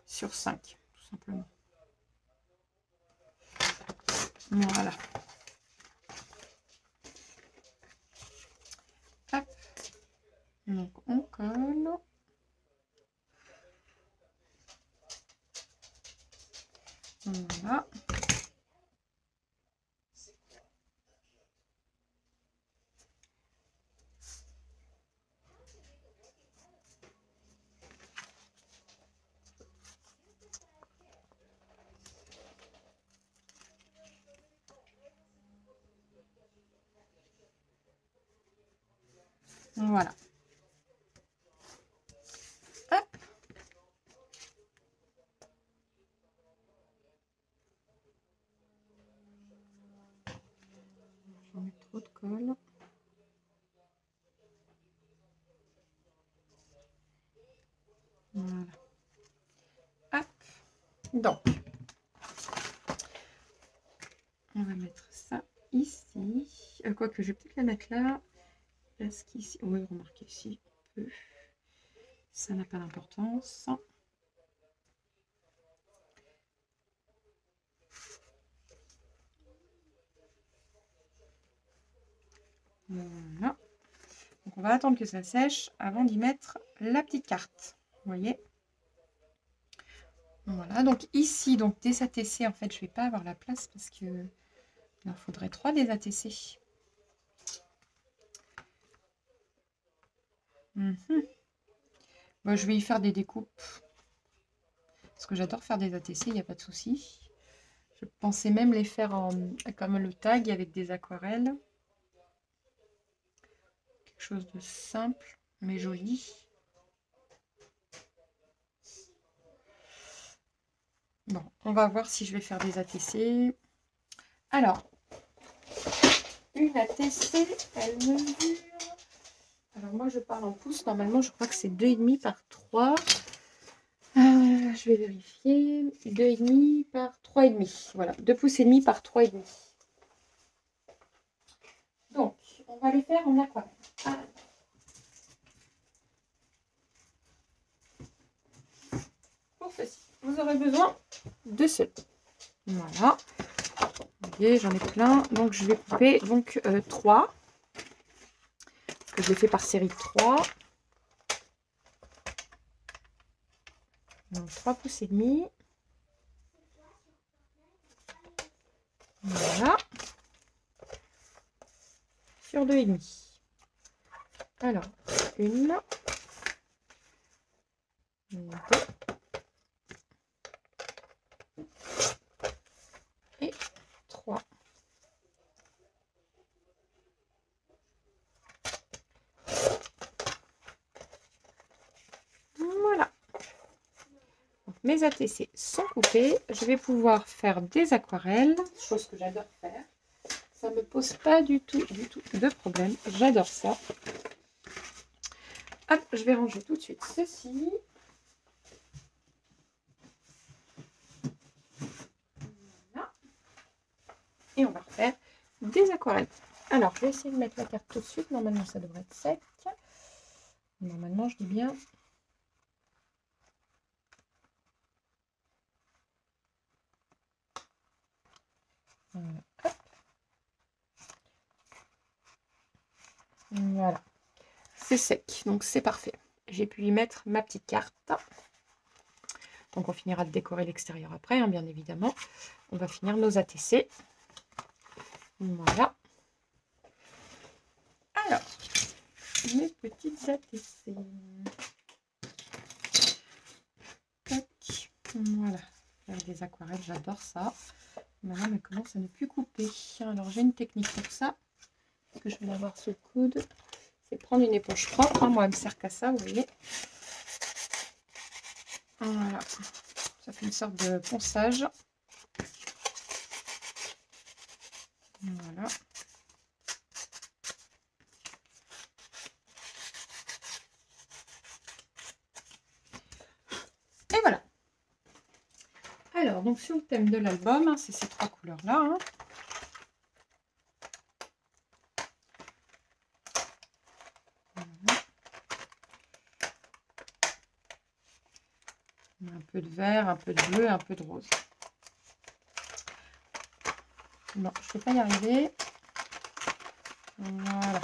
sur 5, tout simplement. Voilà. Hop. Donc on colle. Voilà. Voilà. Hop. Je vais mettre trop de colle. Voilà. Hop. Donc, on va mettre ça ici. Quoique, je vais peut-être la mettre là. Parce qu'ici, oui, remarquez ici, un peu. Ça n'a pas d'importance. Voilà. Donc, on va attendre que ça sèche avant d'y mettre la petite carte. Vous voyez? Voilà. Donc, ici, donc des ATC, en fait, je ne vais pas avoir la place parce que il en faudrait 3 des ATC. Bon, je vais y faire des découpes. Parce que j'adore faire des ATC, il n'y a pas de souci. Je pensais même les faire comme le tag avec des aquarelles. Quelque chose de simple, mais joli. Bon, on va voir si je vais faire des ATC. Alors, une ATC, elle mesure... Alors moi, je parle en pouces. Normalement, je crois que c'est 2,5 par 3. Je vais vérifier. 2,5 par 3,5. Voilà, 2 pouces et demi par 3,5. Donc, on va les faire en aquarelle. Pour ceci, vous aurez besoin de ceux. Voilà. Vous voyez, j'en ai plein. Donc, je vais couper 3. Parce que je l'ai fait par série de 3. Donc, 3 pouces et demi. Voilà. Sur 2,5. Alors, 1, 2 et 3. Voilà. Donc, mes ATC sont coupés. Je vais pouvoir faire des aquarelles, chose que j'adore faire. Ça ne me pose pas du tout de problème. J'adore ça. Hop, je vais ranger tout de suite ceci. Voilà. Et on va refaire des aquarelles. Alors, je vais essayer de mettre la carte tout de suite. Normalement, ça devrait être sec. Normalement, je dis bien. Voilà. Hop. Voilà. C'est sec, donc c'est parfait. J'ai pu y mettre ma petite carte. Donc, on finira de décorer l'extérieur après, hein, bien évidemment. On va finir nos ATC. Voilà. Alors, mes petites ATC. Tac. Voilà. Faire des aquarelles, j'adore ça. Maintenant, elle commence à ne plus couper. Alors, j'ai une technique pour ça. Que je vais l'avoir sous le coude. C'est prendre une éponge propre. Hein. Moi, elle me sert qu'à ça, vous voyez. Voilà. Ça fait une sorte de ponçage. Voilà. Et voilà. Alors, donc sur le thème de l'album, hein, c'est ces 3 couleurs-là. Hein. Voilà. Un peu de vert, un peu de bleu, un peu de rose. Non, je ne vais pas y arriver. Voilà.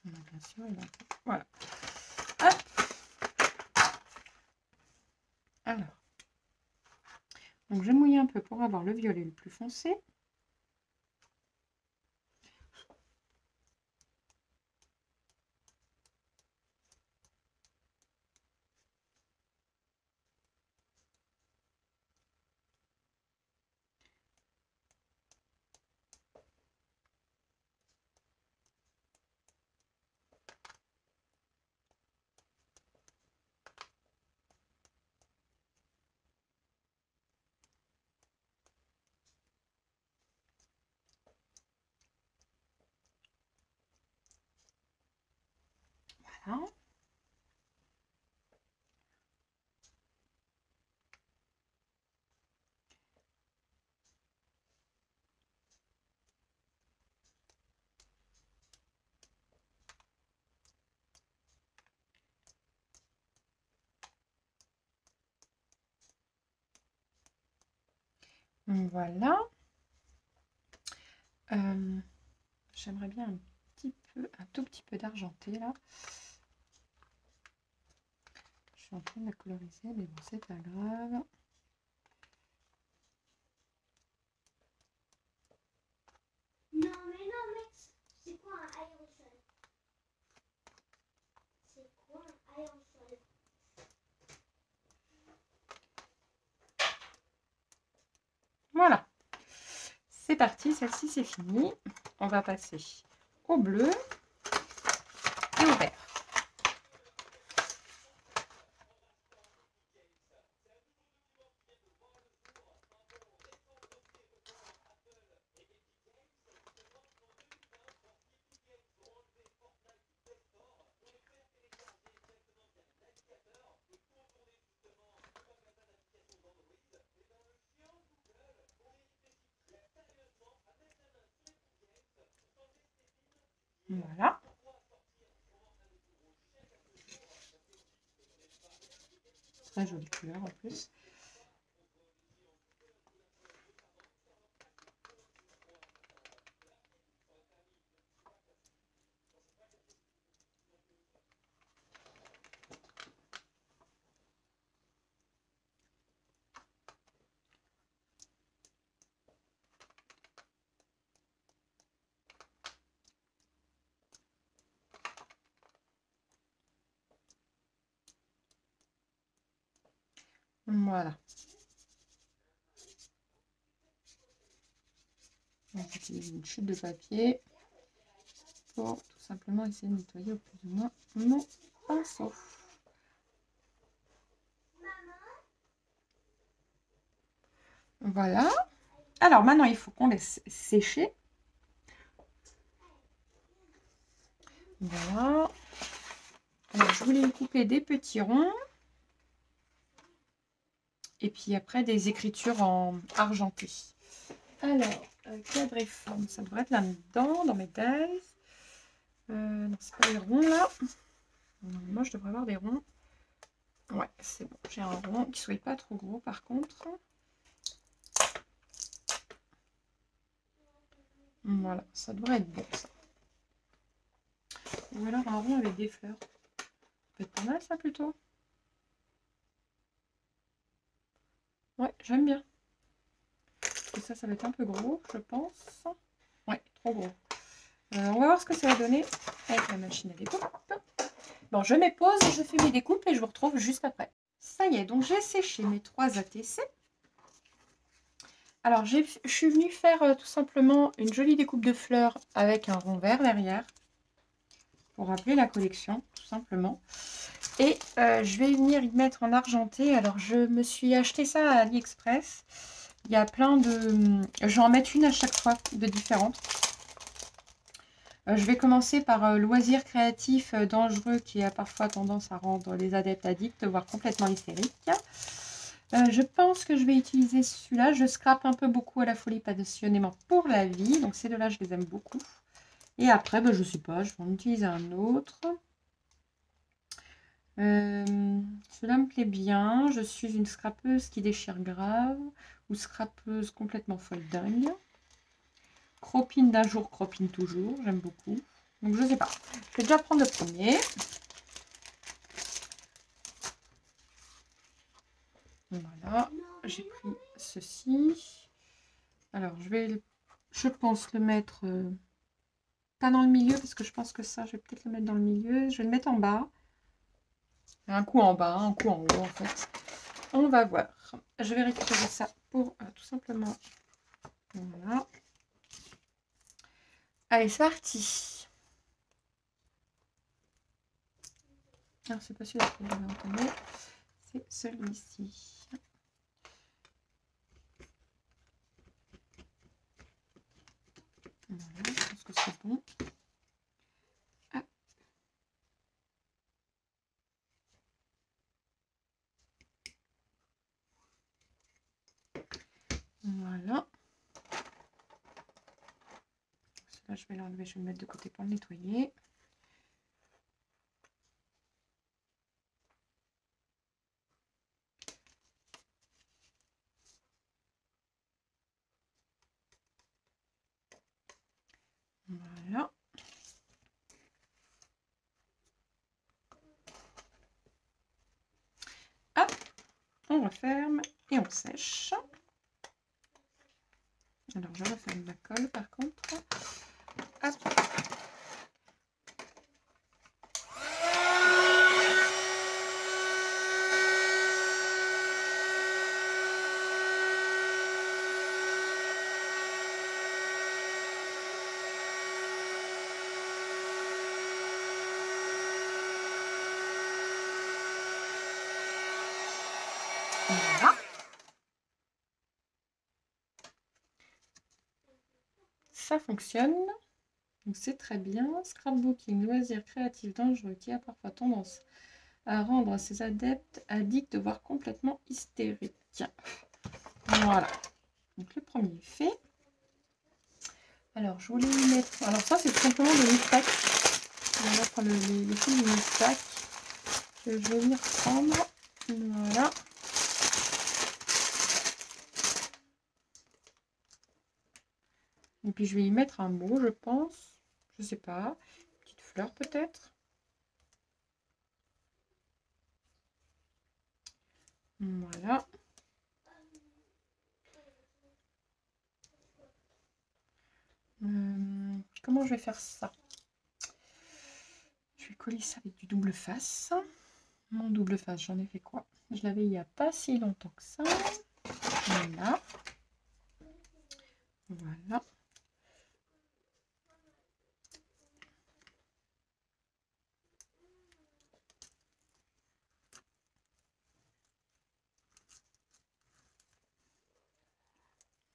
Bien sûr, voilà. Hop. Alors. Donc, je mouille un peu pour avoir le violet le plus foncé. Voilà. Voilà. J'aimerais bien un tout petit peu d'argenté là. Je suis en train de la coloriser, mais bon, c'est pas grave. Non, mais c'est quoi un aérosol? C'est quoi un aérosol? Voilà. C'est parti, celle-ci c'est fini. On va passer au bleu et au vert. Voilà. Très jolie couleur en plus. Voilà. On utilise une chute de papier pour tout simplement essayer de nettoyer au plus ou moins mon pinceau. Voilà. Alors maintenant, il faut qu'on laisse sécher. Voilà. Alors, je voulais couper des petits ronds. Et puis après, des écritures en argenté. Alors, cadre et forme, ça devrait être là-dedans, dans mes dies. Non, c'est pas les ronds, là. Moi, je devrais avoir des ronds. Ouais, c'est bon. J'ai un rond qui soit pas trop gros, par contre. Voilà, ça devrait être bon, ça. Ou alors un rond avec des fleurs. Ça peut être pas mal, ça, plutôt. Ouais, j'aime bien. Et ça va être un peu gros, je pense. Ouais, trop gros. On va voir ce que ça va donner avec la machine à découpe. Bon, je mets pause, je fais mes découpes et je vous retrouve juste après. Ça y est, donc j'ai séché mes 3 ATC. Alors, je suis venue faire tout simplement une jolie découpe de fleurs avec un rond vert derrière. Pour rappeler la collection, tout simplement. Et je vais venir y mettre en argenté. Alors, je me suis acheté ça à AliExpress. Il y a plein de... Je vais en mettre une à chaque fois, de différentes. Je vais commencer par Loisirs créatifs dangereux qui a parfois tendance à rendre les adeptes addicts, voire complètement hystériques. Je pense que je vais utiliser celui-là. Je scrape un peu beaucoup à la folie passionnément pour la vie. Donc ces deux-là, je les aime beaucoup. Et après, je ne sais pas, je vais en utiliser un autre. Cela me plaît bien. Je suis une scrapeuse qui déchire grave ou scrapeuse complètement folle dingue. Cropine d'un jour, cropine toujours. J'aime beaucoup. Donc je sais pas. Je vais déjà prendre le premier. Voilà. J'ai pris ceci. Alors je vais, je pense, le mettre pas dans le milieu parce que je pense que ça, je vais peut-être le mettre dans le milieu. Je vais le mettre en bas. Un coup en bas, un coup en haut en fait. On va voir. Je vais récupérer ça pour tout simplement. Voilà. Allez, c'est parti. Alors, c'est pas celui-là que je vais entamer. C'est celui-ci. Voilà, je pense que c'est bon. Ah. Voilà. Celui-là, je vais l'enlever, je vais le mettre de côté pour le nettoyer. on referme et on sèche. Alors, je referme la colle par contre. Hop. Voilà. Ça fonctionne. Donc c'est très bien. Scrapbooking, loisir créatif dangereux qui a parfois tendance à rendre ses adeptes addicts, voire complètement hystériques. Voilà. Donc le premier est fait. Alors je voulais y mettre. Alors ça c'est tout simplement le moustache. On va mettre les fils du moustache que je vais venir prendre. Voilà. Et puis je vais y mettre un mot, je pense. Je sais pas. Une petite fleur peut-être. Voilà. Comment je vais faire ça? Je vais coller ça avec du double face. Mon double face, j'en ai fait quoi? Je l'avais il n'y a pas si longtemps que ça. Voilà. Voilà.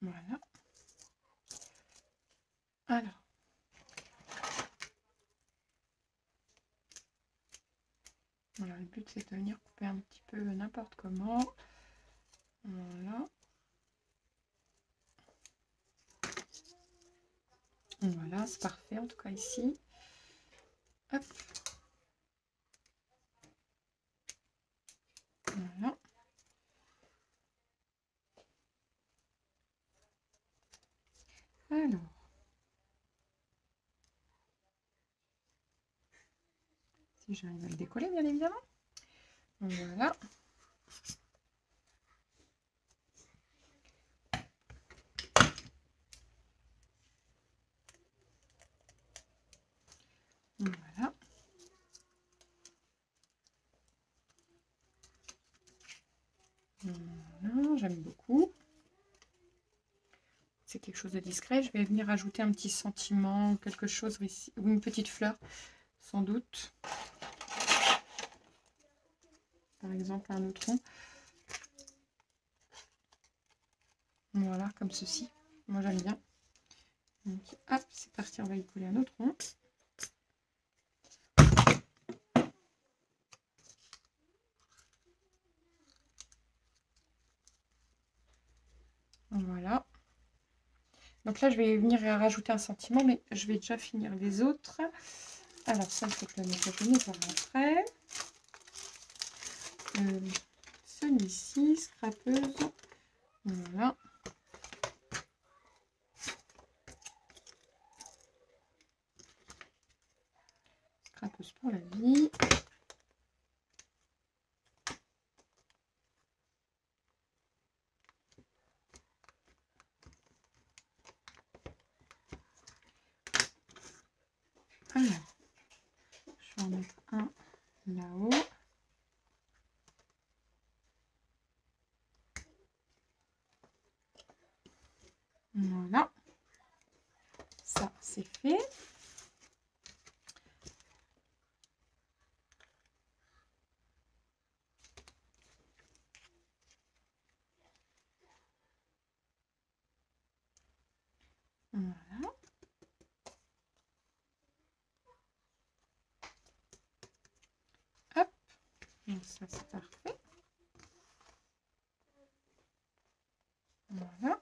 Voilà. Alors. Voilà, le but c'est de venir couper un petit peu n'importe comment. Voilà. Voilà, c'est parfait en tout cas ici. Hop. Voilà. Alors. Si j'arrive à le décoller, bien évidemment. Voilà. Voilà. Voilà, j'aime beaucoup. C'est quelque chose de discret. Je vais venir ajouter un petit sentiment, quelque chose ici, ou une petite fleur, sans doute. Par exemple, un neutron. Voilà, comme ceci. Moi, j'aime bien. Donc, hop, c'est parti, on va y coller un neutron. Voilà. Donc là, je vais venir rajouter un sentiment, mais je vais déjà finir les autres. Alors, ça, il faut que je le nettoie après. Celui-ci, scrapeuse. Voilà. Scrapeuse pour la vie. Alors, je vais en mettre un là-haut. Voilà. Ça, c'est fait. Voilà. Hop. Donc ça, c'est parfait. Voilà.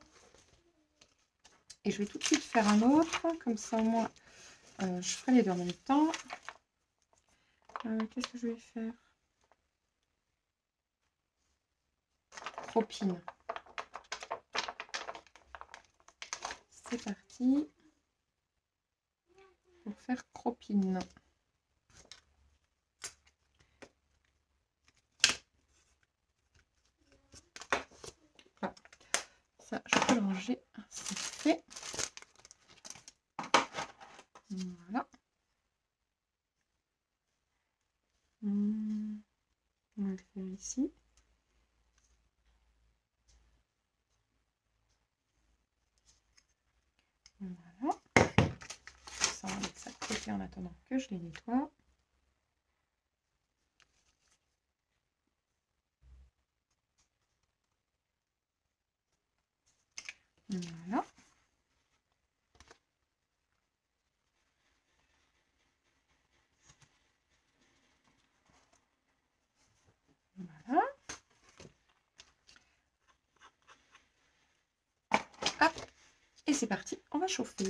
Et je vais tout de suite faire un autre. Comme ça, au moins, je ferai les deux en même temps. Qu'est-ce que je vais faire? Cropine. C'est parti. Pour faire cropine. ranger, c'est fait. Voilà. On va le faire ici. Voilà. Ça, on va mettre ça de côté en attendant que je les nettoie. Voilà. Voilà. Hop. Et c'est parti, on va chauffer.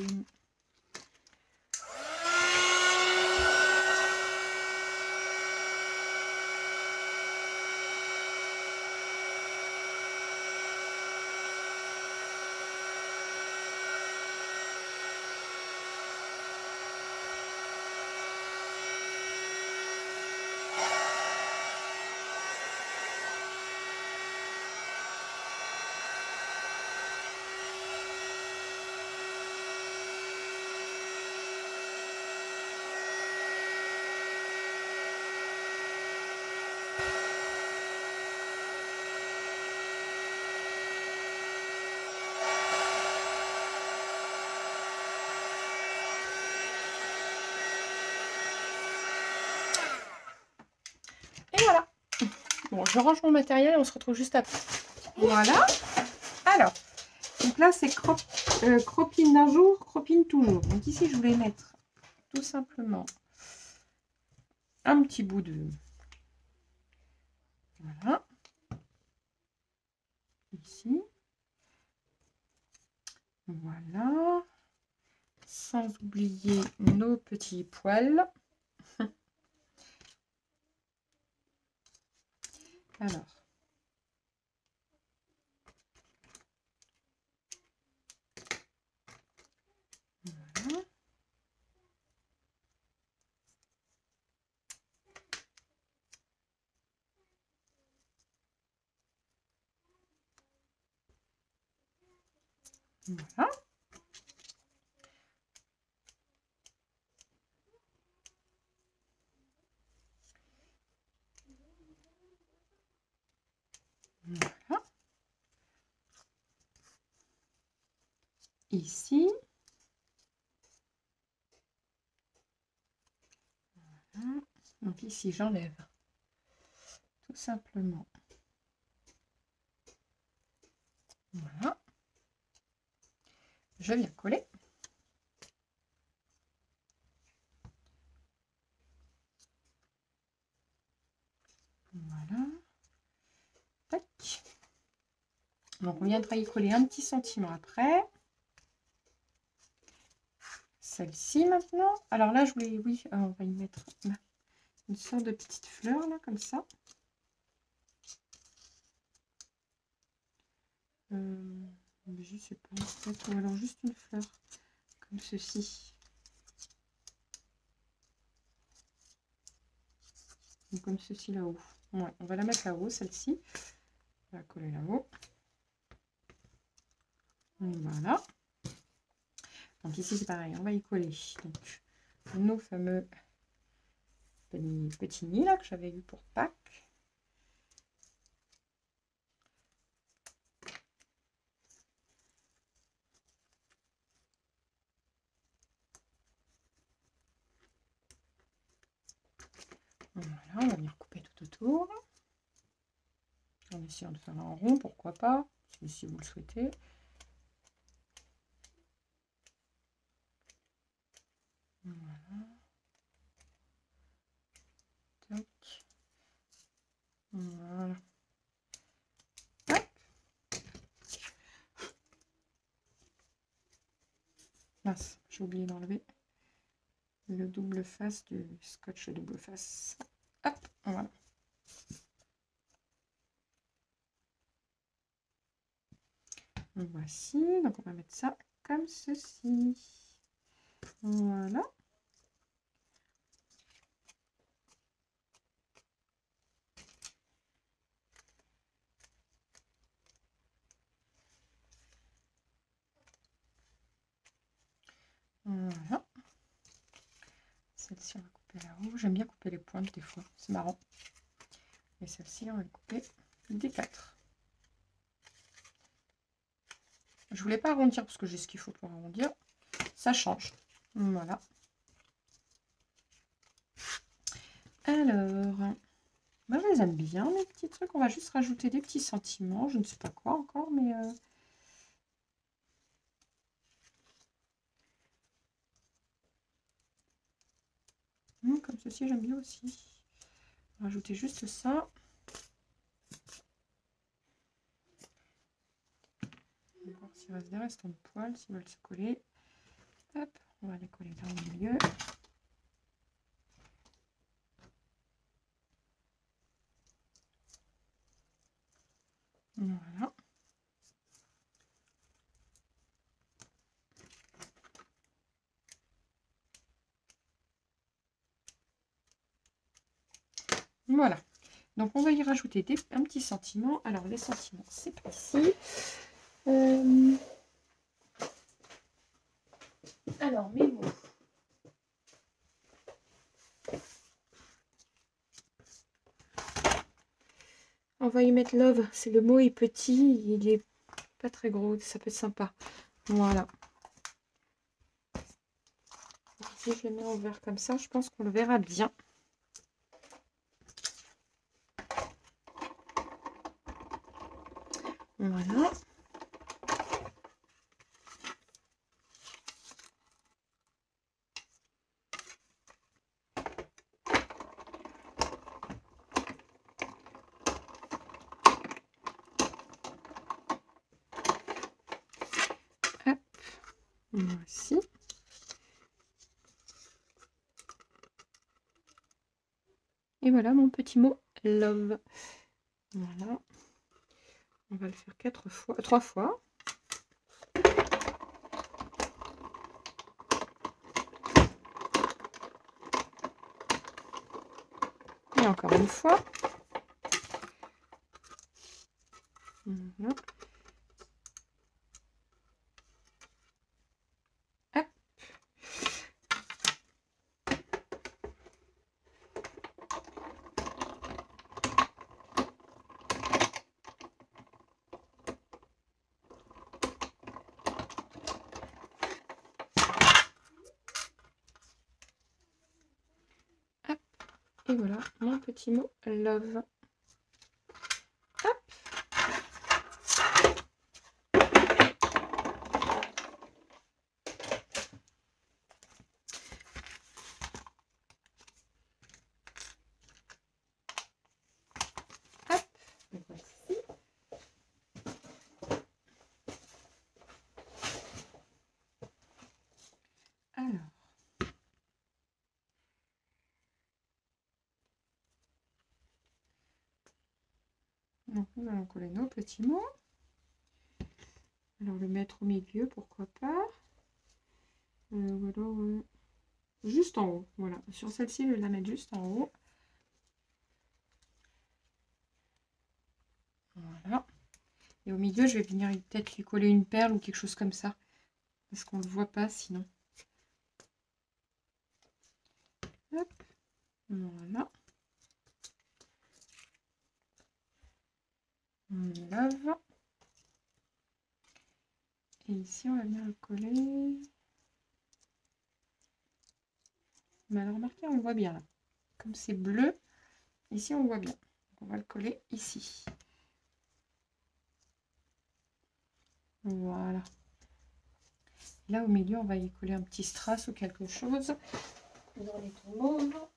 Et voilà. Bon, je range mon matériel et on se retrouve juste après. Voilà. Alors, donc là, c'est cropine d'un jour, cropine toujours. Donc ici, je voulais mettre tout simplement un petit bout de... Voilà. Ici. Voilà. Sans oublier nos petits poils. Alors. Voilà. Voilà. Voilà. Ici. Voilà. Donc ici, j'enlève tout simplement. Voilà. Je viens coller. Voilà. Tac. Donc on viendra y coller un petit centimètre après. Celle-ci maintenant. Alors là, je voulais, oui, on va y mettre une sorte de petite fleur là, comme ça. Je sais pas, peut-être, ou alors juste une fleur comme ceci. Ou comme ceci là-haut. Ouais, on va la mettre là-haut, celle-ci. On va coller là-haut. Voilà. Donc ici c'est pareil, on va y coller donc nos fameux petits nids là que j'avais eu pour Pâques. Voilà, on va venir couper tout autour. En essayant de faire un rond, pourquoi pas, si vous le souhaitez. Voilà. Tac. Voilà. Hop. Mince, j'ai oublié d'enlever le double face du scotch double face. Hop, voilà. Voici, donc on va mettre ça comme ceci. Voilà. celle-ci, on va couper là-haut. J'aime bien couper les pointes des fois, c'est marrant. Et celle-ci, on va couper des 4. Je voulais pas arrondir parce que j'ai ce qu'il faut pour arrondir. Ça change. Voilà. Alors, moi je les aime bien, mes petits trucs. On va juste rajouter des petits sentiments. Je ne sais pas quoi encore, mais... comme ceci, j'aime bien aussi. Rajouter juste ça. On va voir s'il reste des restants de poils, s'ils veulent se coller. Hop, on va les coller là au milieu. Voilà. Voilà. Donc, on va y rajouter un petit sentiment. Alors, les sentiments, c'est pas ici. Alors, mes mots. On va y mettre love. C'est le mot est petit. Il est pas très gros. Ça peut être sympa. Voilà. Si je le mets en vert comme ça, je pense qu'on le verra bien. Voilà. Hop. Voici. Et voilà mon petit mot love. Voilà. On va le faire 3 fois. Et encore une fois. Voilà. Hop. Hop. Et voilà mon petit mot love. Hop. Voici. Alors. Donc, nous allons coller nos petits mots. Alors, le mettre au milieu, pourquoi pas. Voilà, juste en haut. Voilà. Sur celle-ci, je vais la mettre juste en haut. Voilà. Et au milieu, je vais venir peut-être lui coller une perle ou quelque chose comme ça. Parce qu'on ne le voit pas sinon. Hop. Voilà. On lave. Et ici, on va venir le coller. Mais alors, remarquez, on le voit bien là. Comme c'est bleu, ici, on le voit bien. Donc, on va le coller ici. Voilà. Là, au milieu, on va y coller un petit strass ou quelque chose. Dans les tons mauves.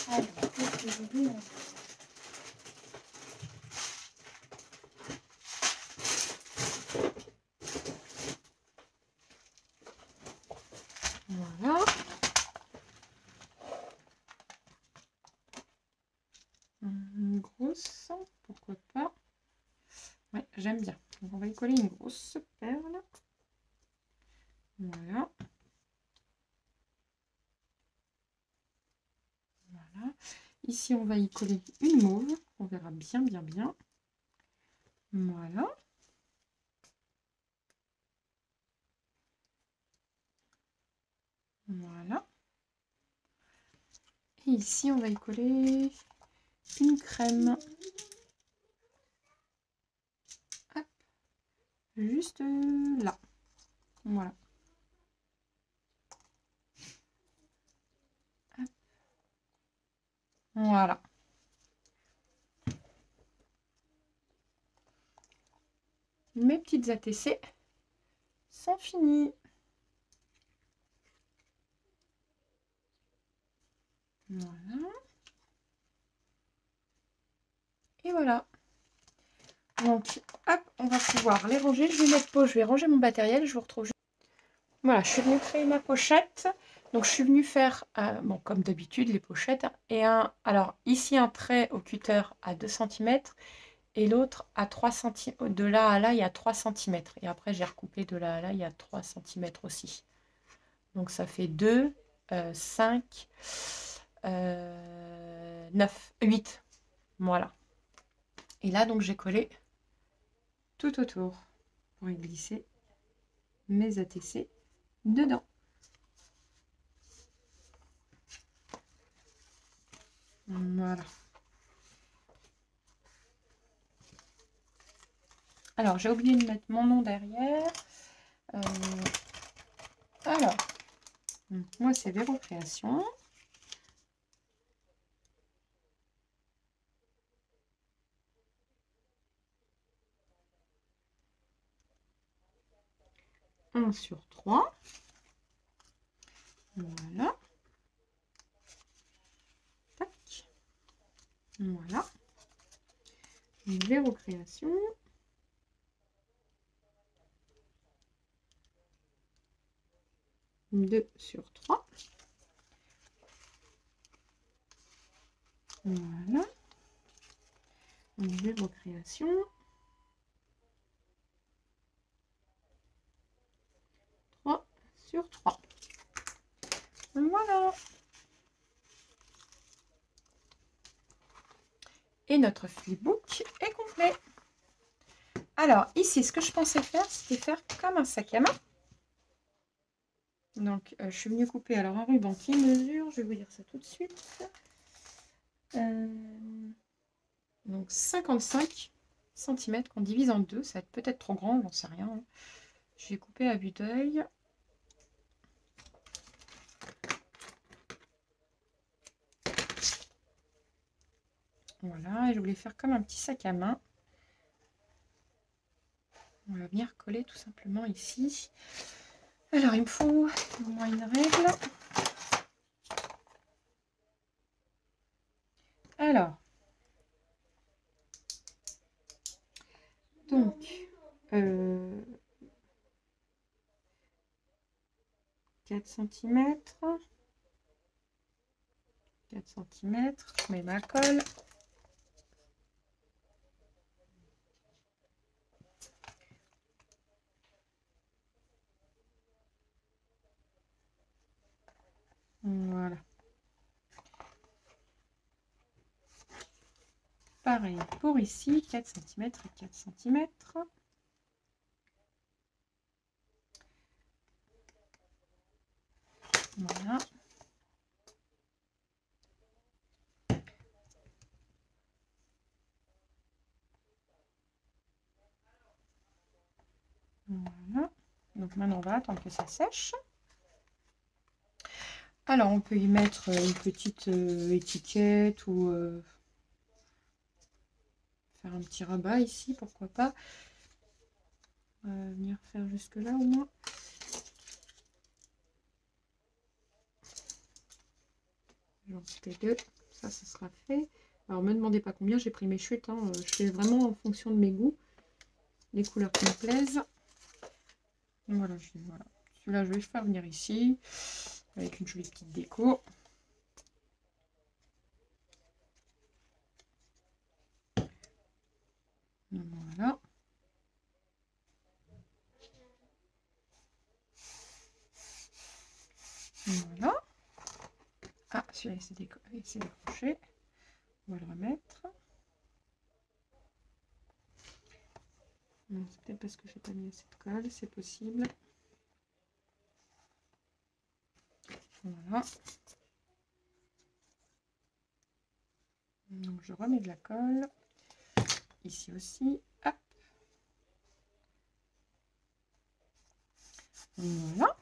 Alors, qu'est-ce que je vais en faire ? Voilà. Une grosse, pourquoi pas. Ouais, j'aime bien. Donc on va y coller une grosse perle. Voilà. Voilà. Ici, on va y coller une mauve. On verra bien, bien, bien. Voilà. Voilà. Et ici, on va y coller une crème. Hop. Juste là. Voilà. Hop. Voilà. Mes petites ATC sont finies. Voilà. Et voilà. Donc, hop, on va pouvoir les ranger. Je vais mettre pause, je vais ranger mon matériel. Je vous retrouve. Voilà, je suis venue créer ma pochette. Donc, je suis venue faire, bon, comme d'habitude, les pochettes. Et alors, ici, un trait au cutter à 2 cm. Et l'autre à 3 cm. De là à là, il y a 3 cm. Et après, j'ai recoupé de là à là, il y a 3 cm aussi. Donc, ça fait 2, 5, 9, 8. Voilà. Et là, donc, j'ai collé tout autour pour y glisser mes ATC dedans. Voilà. Alors, j'ai oublié de mettre mon nom derrière. Alors, moi, c'est Véro Création. Un sur 3. Voilà. Tac. Voilà. Véro Création. Deux sur 3. Voilà. Véro Création. 3 sur 3. Voilà. Et notre flipbook est complet. Alors, ici, ce que je pensais faire, c'était faire comme un sac à main. Donc, je suis venue couper alors un ruban qui mesure, je vais vous dire ça tout de suite. Donc, 55 cm qu'on divise en deux. Ça va être peut-être trop grand, j'en sais rien. Je vais couper à vue d'œil. Voilà, et je voulais faire comme un petit sac à main. On va venir coller tout simplement ici. Alors, il me faut au moins une règle. Alors, donc, 4 cm. 4 cm, je mets ma colle. Voilà. Pareil pour ici, 4 cm et 4 cm. Voilà. Voilà. Donc maintenant, on va attendre que ça sèche. Alors, on peut y mettre une petite étiquette ou faire un petit rabat ici, pourquoi pas. On va venir faire jusque là au moins. J'en fais deux, ça sera fait. Alors, me demandez pas combien, j'ai pris mes chutes. Hein. Je fais vraiment en fonction de mes goûts, les couleurs qui me plaisent. Voilà, voilà. Celui-là, je vais le faire venir ici, avec une jolie petite déco. Voilà. Voilà. Ah, celui-là, il s'est décroché. On va le remettre. C'est peut-être parce que j'ai pas mis assez de colle, c'est possible. Voilà. Donc je remets de la colle. Ici aussi. Hop. Voilà.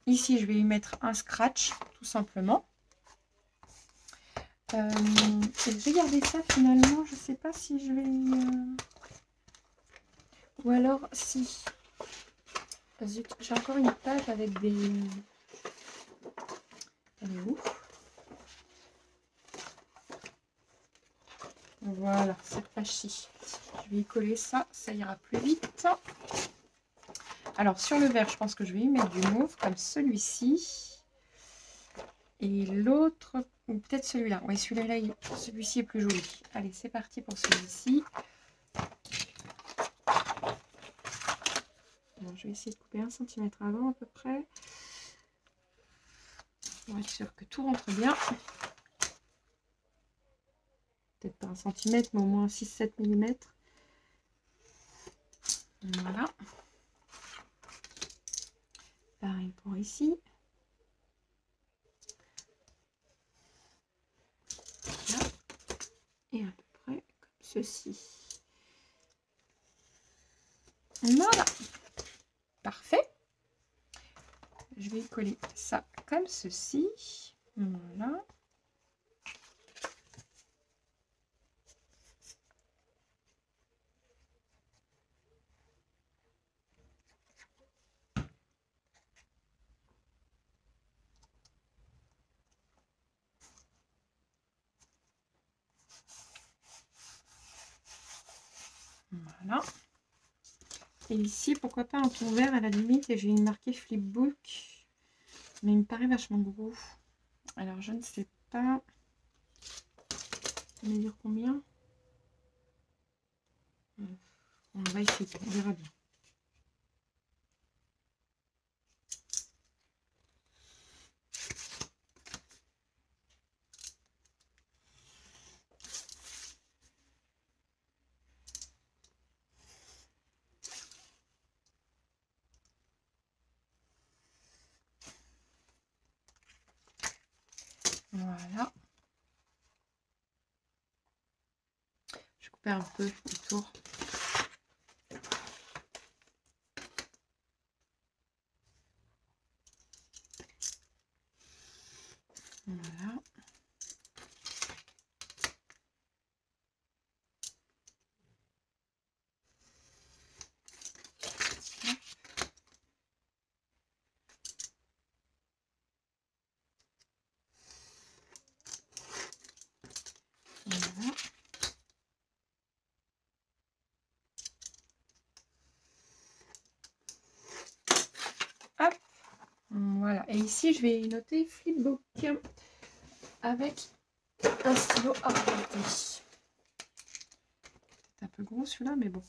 Ici, je vais y mettre un scratch, tout simplement. Et je vais garder ça finalement. Je ne sais pas si je vais... Ou alors, si... Zut, j'ai encore une page avec des... Elle est où? Voilà, cette page-ci. Je vais y coller ça, ça ira plus vite. Alors, sur le vert, je pense que je vais y mettre du mauve, comme celui-ci. Et l'autre, ou peut-être celui-là. Oui, celui-là, celui-ci est plus joli. Allez, c'est parti pour celui-ci. Bon, je vais essayer de couper 1 cm avant, à peu près. Pour être sûr que tout rentre bien. Peut-être pas 1 cm, mais au moins 6-7 mm. Voilà. Pareil pour ici. Là. Et à peu près comme ceci. Voilà. Parfait. Je vais coller ça comme ceci. Voilà. Voilà. Et ici, pourquoi pas un ton vert à la limite. Et j'ai marqué Flipbook. Mais il me paraît vachement gros. Alors, je ne sais pas. Ça veut dire combien? On va essayer. On verra bien. Voilà. Je vais couper un peu autour. Voilà. Voilà. Hop. Voilà. Et ici, je vais noter Flipbook avec un stylo argenté. C'est un peu gros celui-là, mais bon.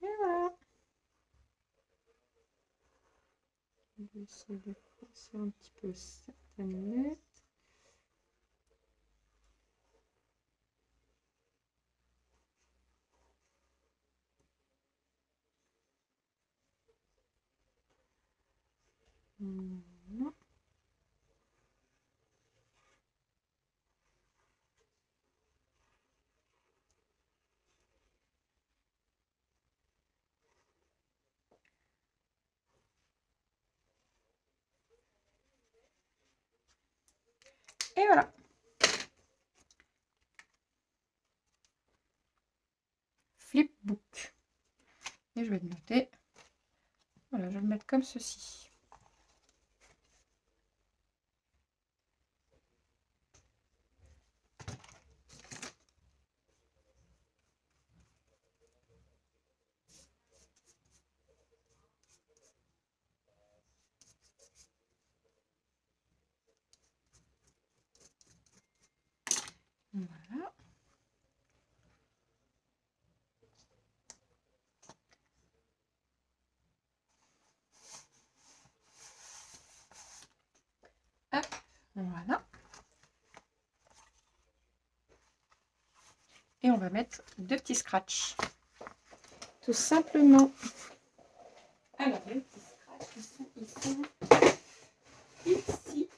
Et voilà. Je vais essayer de passer un petit peu certaines lettres. Voilà. Et voilà. Flipbook. Et je vais le noter. Voilà, je vais le mettre comme ceci. Voilà. Voilà. Et on va mettre 2 petits scratchs. Tout simplement. Alors, les petits scratchs, ils sont ici.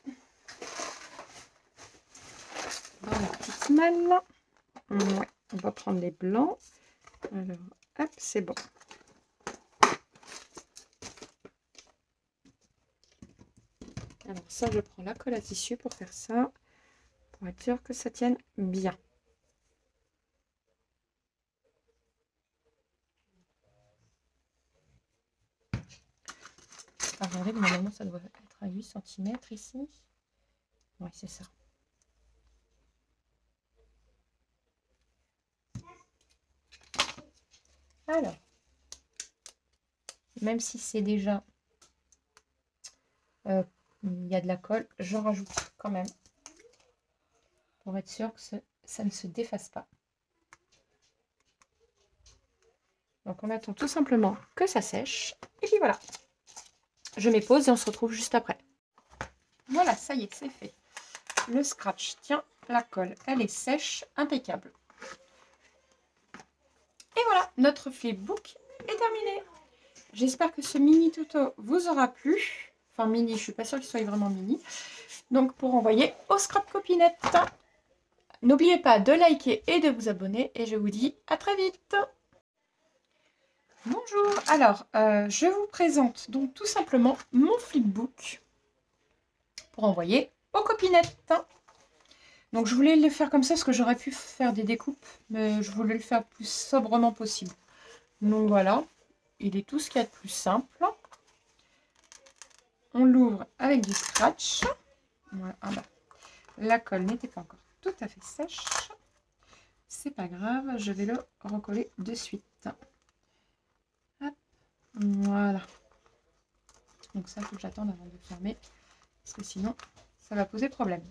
Dans la petite malle. Ouais, on va prendre les blancs. Alors, hop, c'est bon. Alors ça, je prends la colle à tissu pour faire ça, pour être sûr que ça tienne bien. Alors, regardez, normalement, ça doit être à 8 cm ici. Oui, c'est ça. Alors, même si c'est déjà... il y a de la colle, j'en rajoute quand même. Pour être sûr que ça ne se défasse pas. Donc, on attend tout simplement que ça sèche. Et puis voilà. Je mets pause et on se retrouve juste après. Voilà, ça y est, c'est fait. Le scratch tient, la colle, elle est sèche, impeccable. Et voilà, notre flipbook est terminé. J'espère que ce mini tuto vous aura plu. Enfin, mini, je ne suis pas sûre qu'il soit vraiment mini. Donc, pour envoyer au scrap copinette. N'oubliez pas de liker et de vous abonner. Et je vous dis à très vite. Bonjour, alors je vous présente donc tout simplement mon flipbook pour envoyer aux copinettes. Donc je voulais le faire comme ça parce que j'aurais pu faire des découpes, mais je voulais le faire le plus sobrement possible. Donc voilà, il est tout ce qu'il y a de plus simple. On l'ouvre avec du scratch. Voilà, ah bah, la colle n'était pas encore tout à fait sèche. C'est pas grave, je vais le recoller de suite. Hop. Voilà. Donc ça, il faut que j'attende avant de fermer, parce que sinon, ça va poser problème.